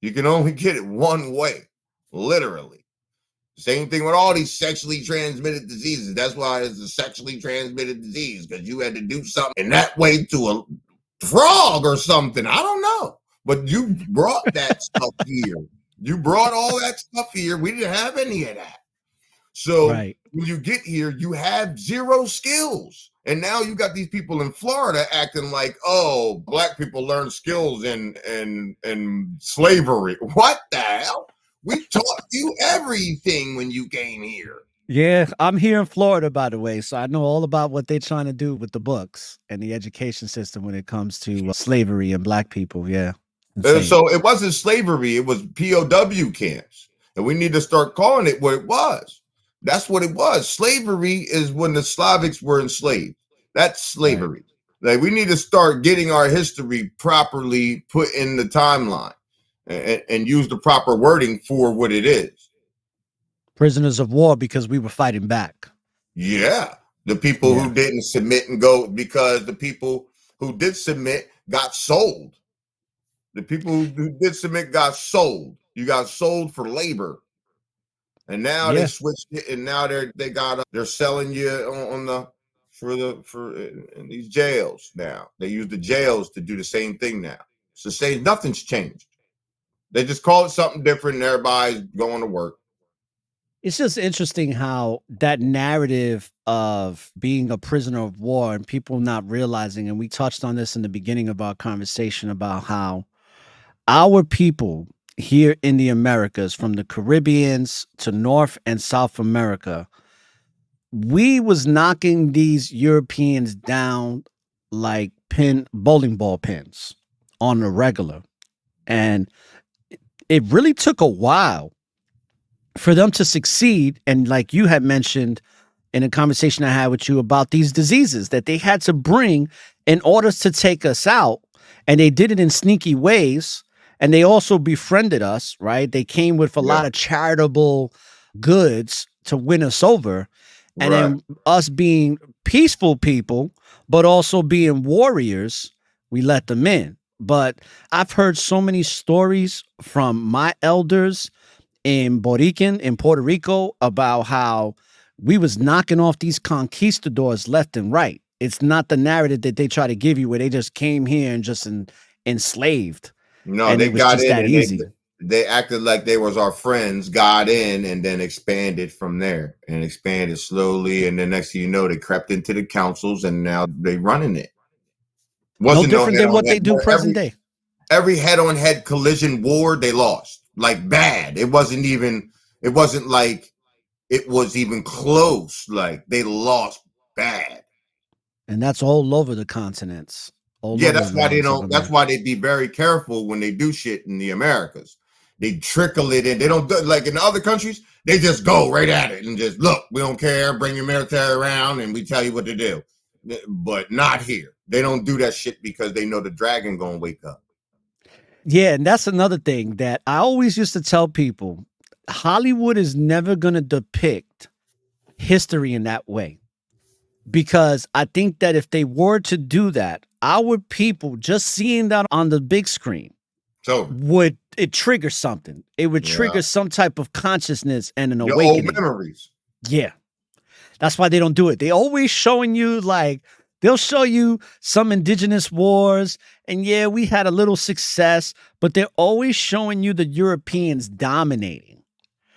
You can only get it one way, literally. Same thing with all these sexually transmitted diseases. That's why it's a sexually transmitted disease, because you had to do something in that way to a frog or something. I don't know. But you brought that stuff here. You brought all that stuff here. We didn't have any of that. So when you get here, you have zero skills. And now you got these people in Florida acting like, oh, black people learn skills in slavery. What the hell? We taught you everything when you came here. Yeah, I'm here in Florida, by the way, so I know all about what they're trying to do with the books and the education system when it comes to slavery and black people. Yeah. So it wasn't slavery. It was POW camps. And we need to start calling it what it was. That's what it was. Slavery is when the Slavics were enslaved. That's slavery. Like, we need to start getting our history properly put in the timeline and use the proper wording for what it is. Prisoners of war, because we were fighting back. Yeah. The people who didn't submit and go, because the people who did submit got sold. The people who did submit got sold. You got sold for labor. And now they switched it, and now they're selling you in these jails now. They use the jails to do the same thing now. So say nothing's changed. They just call it something different, and everybody's going to work. It's just interesting how that narrative of being a prisoner of war and people not realizing, and we touched on this in the beginning of our conversation about how our people here in the Americas, from the Caribbeans to North and South America, we was knocking these Europeans down like bowling ball pins on the regular. And it really took a while for them to succeed. And like you had mentioned in a conversation I had with you about these diseases that they had to bring in order to take us out. And they did it in sneaky ways. And they also befriended us, right? They came with a lot of charitable goods to win us over. And then us being peaceful people, but also being warriors, we let them in. But I've heard so many stories from my elders in Puerto Rico, about how we was knocking off these conquistadors left and right. It's not the narrative that they try to give you where they just came here and just enslaved. No, and they got in that easy. They acted like they was our friends, got in, and then expanded from there, and expanded slowly. And the next thing you know, they crept into the councils, and now they running it. Wasn't no different than what they do present day. Every head-on-head collision war, they lost. Like, bad. It wasn't like it was even close. Like, they lost bad. And that's all over the continents. That's why they don't. That's why they be very careful when they do shit in the Americas. They trickle it in. They don't do, like in the other countries. They just go right at it and just look. We don't care. Bring your military around, and we tell you what to do. But not here. They don't do that shit because they know the dragon gonna wake up. Yeah, and that's another thing that I always used to tell people. Hollywood is never going to depict history in that way. Because I think that if they were to do that, our people just seeing that on the big screen So would it trigger something. It would yeah, trigger some type of consciousness and an your old awakening. memories. Yeah. That's why they don't do it. They always showing you like they'll show you some indigenous wars and yeah, we had a little success, but they're always showing you the Europeans dominating.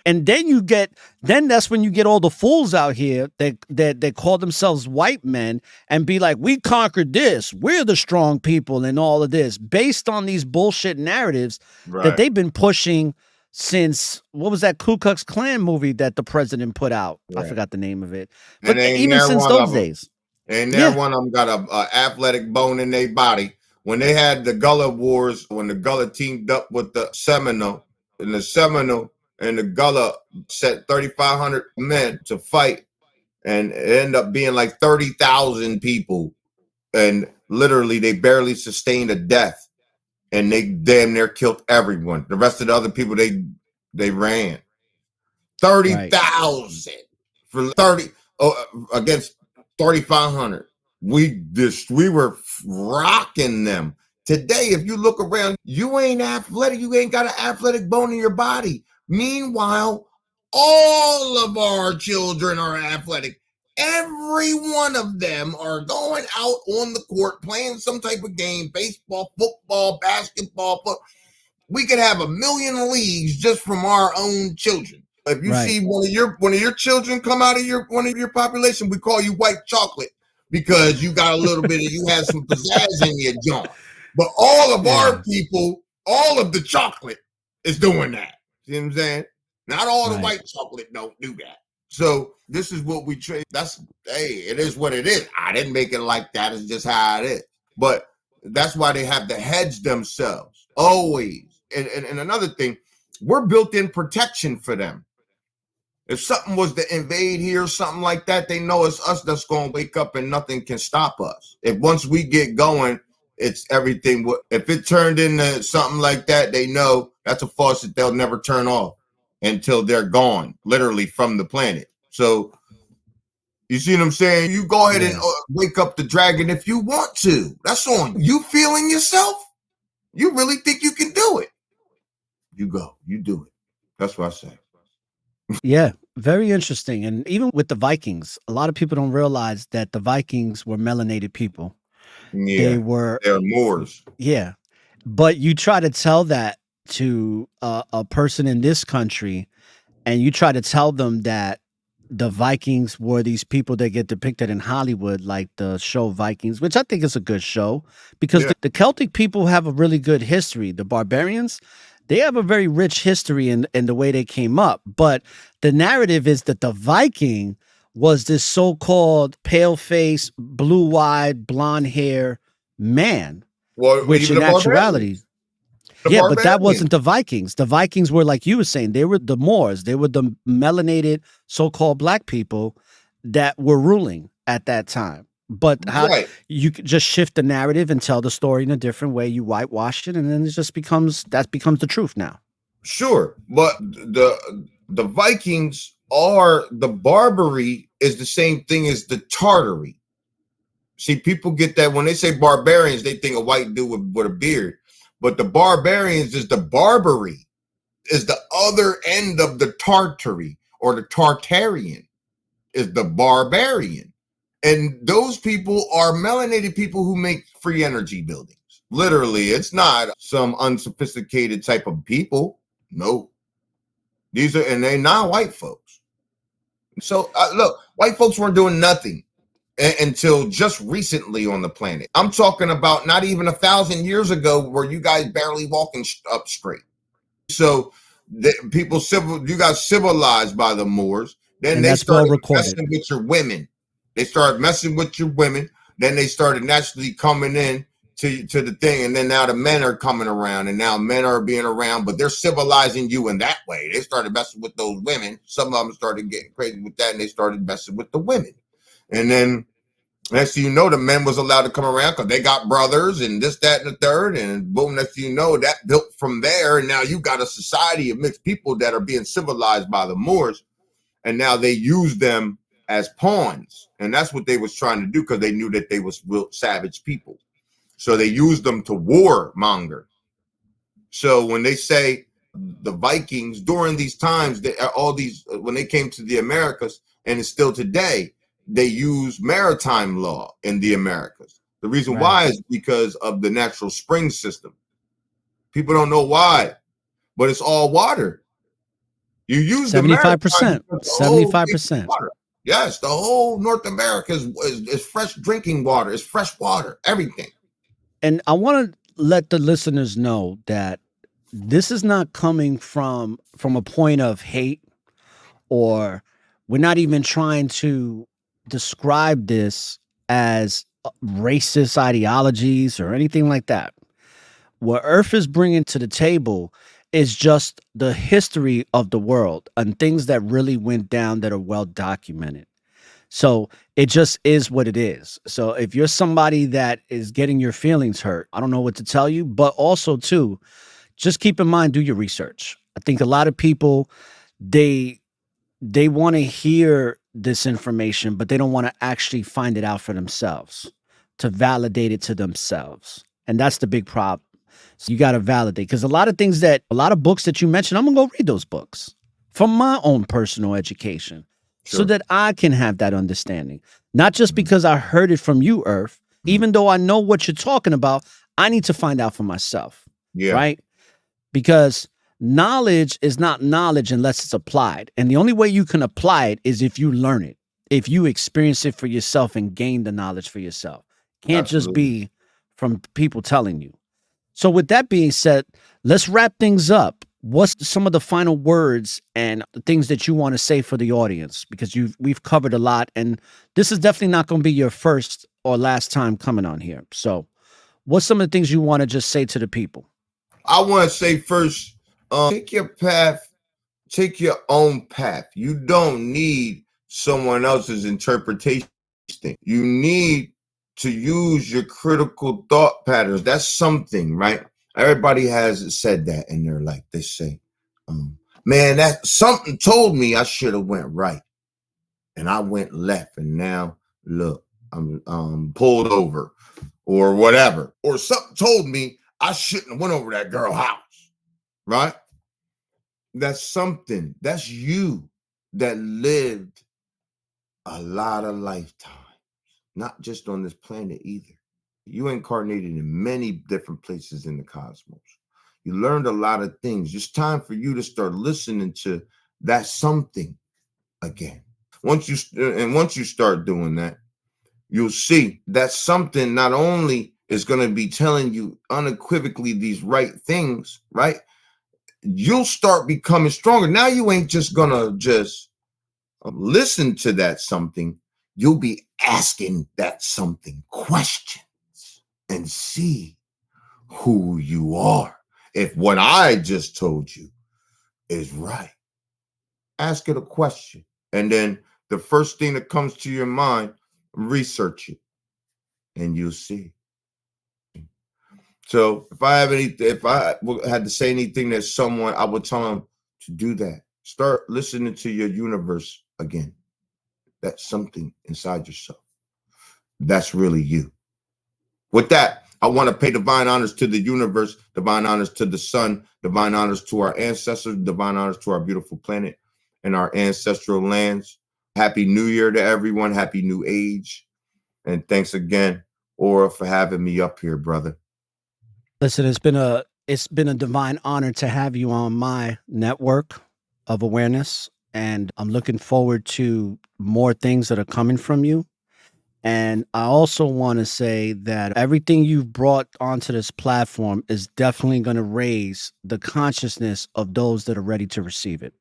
And then that's when you get all the fools out here that call themselves white men and be like, we conquered this, we're the strong people and all of this, based on these bullshit narratives that they've been pushing since what was that Ku Klux Klan movie that the president put out? I forgot the name of it. But even since those days. And there one of them got a athletic bone in their body. When they had the Gullah Wars, when the Gullah teamed up with the Seminole, and the Seminole and the Gullah set 3,500 men to fight, and it ended up being like 30,000 people, and literally they barely sustained a death, and they damn near killed everyone. The rest of the other people they ran. 30,000 for 30 against 3,500. We were rocking them. Today, if you look around, you ain't athletic. You ain't got an athletic bone in your body. Meanwhile, all of our children are athletic. Every one of them are going out on the court playing some type of game, baseball, football, basketball. We could have 1 million leagues just from our own children. If you see one of your children come out of one of your population, we call you white chocolate because you got a little bit of, you have some pizzazz in your joint. But all of our people, all of the chocolate is doing that. You know what I'm saying? Not all the white chocolate don't do that. So this is what we trade. It is what it is. I didn't make it like that. It's just how it is. But that's why they have to hedge themselves always. And another thing, we're built-in protection for them. If something was to invade here, something like that, they know it's us that's going to wake up and nothing can stop us. If once we get going, it's everything. If it turned into something like that, they know that's a faucet they'll never turn off until they're gone, literally from the planet. So you see what I'm saying? You go ahead and wake up the dragon if you want to. That's on you. Feeling yourself? You really think you can do it? You go. You do it. That's what I say. Yeah, very interesting. And even with the Vikings, a lot of people don't realize that the Vikings were melanated people. Yeah, they're Moors. Yeah. But you try to tell that to a person in this country, and you try to tell them that the Vikings were these people that get depicted in Hollywood, like the show Vikings, which I think is a good show because the Celtic people have a really good history. The barbarians, they have a very rich history in the way they came up. But the narrative is that the Viking was this so-called pale-faced, blue-eyed, blonde hair man, which in actuality... Yeah, but that wasn't the Vikings. The Vikings were, like you were saying, they were the Moors. They were the melanated so-called black people that were ruling at that time. But how you could just shift the narrative and tell the story in a different way. You whitewash it, and then it just becomes the truth now. Sure, but the Vikings are the Barbary is the same thing as the Tartary. See, people get that when they say barbarians, they think a white dude with a beard. But the barbarians is the Barbary, is the other end of the Tartary, or the Tartarian is the barbarian. And those people are melanated people who make free energy buildings. Literally, it's not some unsophisticated type of people. No. These are, and they're not white folks. So look, white folks weren't doing nothing until just recently on the planet. I'm talking about not even 1,000 years ago where you guys barely walking up straight. So you got civilized by the Moors. Then they started messing with your women. They started messing with your women. Then they started naturally coming in to the thing. And then now the men are coming around, and now men are being around, but they're civilizing you in that way. They started messing with those women. Some of them started getting crazy with that, and they started messing with the women. And then Next thing you know, the men was allowed to come around because they got brothers and this, that, and the third. And boom, next thing you know, that built from there. And now you got a society of mixed people that are being civilized by the Moors. And now they use them as pawns. And that's what they was trying to do because they knew that they was real savage people. So they used them to warmonger. So when they say the Vikings during these times, all these, when they came to the Americas, and it's still today, they use maritime law in the Americas. The reason why is because of the natural spring system. People don't know why, but it's all water. You use 75%. 75%. Yes, the whole North America is fresh drinking water. It's fresh water, everything. And I want to let the listeners know that this is not coming from a point of hate, or we're not even trying to describe this as racist ideologies or anything like that. What Earth is bringing to the table is just the history of the world and things that really went down that are well documented. So it just is what it is. So if you're somebody that is getting your feelings hurt, I don't know what to tell you, but also too, just keep in mind, do your research. I think a lot of people, they want to hear this information, but they don't want to actually find it out for themselves, to validate it to themselves. And that's the big problem. So you got to validate, because a lot of books that you mentioned, I'm going to go read those books for my own personal education. Sure. So that I can have that understanding, not just because I heard it from you, Earth, even though I know what you're talking about, I need to find out for myself. Yeah. Right. Because knowledge is not knowledge unless it's applied. And the only way you can apply it is if you learn it, if you experience it for yourself and gain the knowledge for yourself. Can't just be from people telling you. So with that being said, let's wrap things up. What's some of the final words and the things that you want to say for the audience? Because we've covered a lot, and this is definitely not going to be your first or last time coming on here. So what's some of the things you want to just say to the people? I want to say first, take your path, take your own path. You don't need someone else's interpretation. You need to use your critical thought patterns. That's something, right? Everybody has said that in their life. They say, man, that something told me I should have went right. And I went left. And now, look, I'm pulled over or whatever. Or something told me I shouldn't have went over that girl's house, right? That's something. That's you that lived a lot of lifetimes, not just on this planet either. You incarnated in many different places in the cosmos. You learned a lot of things. It's time for you to start listening to that something again. Once you start doing that, you'll see that something not only is going to be telling you unequivocally these right things, right? You'll start becoming stronger. Now you ain't just going to just listen to that something. You'll be asking that something questions and see who you are. If what I just told you is right, ask it a question. And then the first thing that comes to your mind, research it and you'll see. So if I had to say anything to someone, I would tell them to do that. Start listening to your universe again. That's something inside yourself. That's really you. With that, I want to pay divine honors to the universe, divine honors to the sun, divine honors to our ancestors, divine honors to our beautiful planet and our ancestral lands. Happy New Year to everyone. Happy New Age. And thanks again, ORRA, for having me up here, brother. Listen, it's been a divine honor to have you on my network of awareness. And I'm looking forward to more things that are coming from you. And I also want to say that everything you've brought onto this platform is definitely going to raise the consciousness of those that are ready to receive it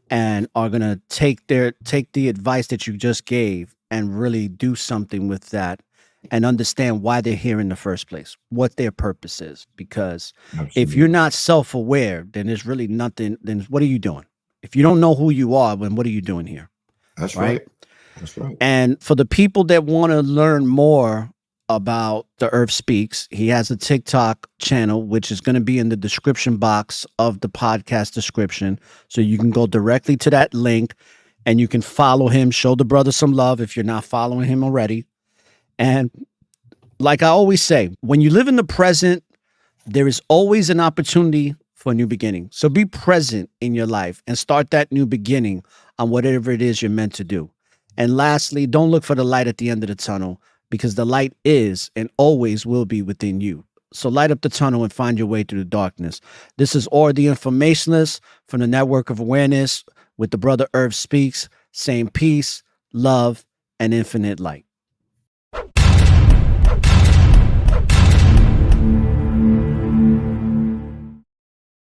and are going to take the advice that you just gave and really do something with that and understand why they're here in the first place, what their purpose is. Because if you're not self-aware, then there's really nothing. Then what are you doing? If you don't know who you are, then what are you doing here? That's right. That's right. And for the people that want to learn more about the Earth Speaks, he has a TikTok channel, which is going to be in the description box of the podcast description. So you can go directly to that link and you can follow him, show the brother some love if you're not following him already. And like I always say, when you live in the present, there is always an opportunity for a new beginning. So be present in your life and start that new beginning on whatever it is you're meant to do. And lastly, don't look for the light at the end of the tunnel, because the light is and always will be within you. So light up the tunnel and find your way through the darkness. This is ORRA the Informationalist from the Network of Awareness with the brother Earth Speaks, saying peace, love, and infinite light.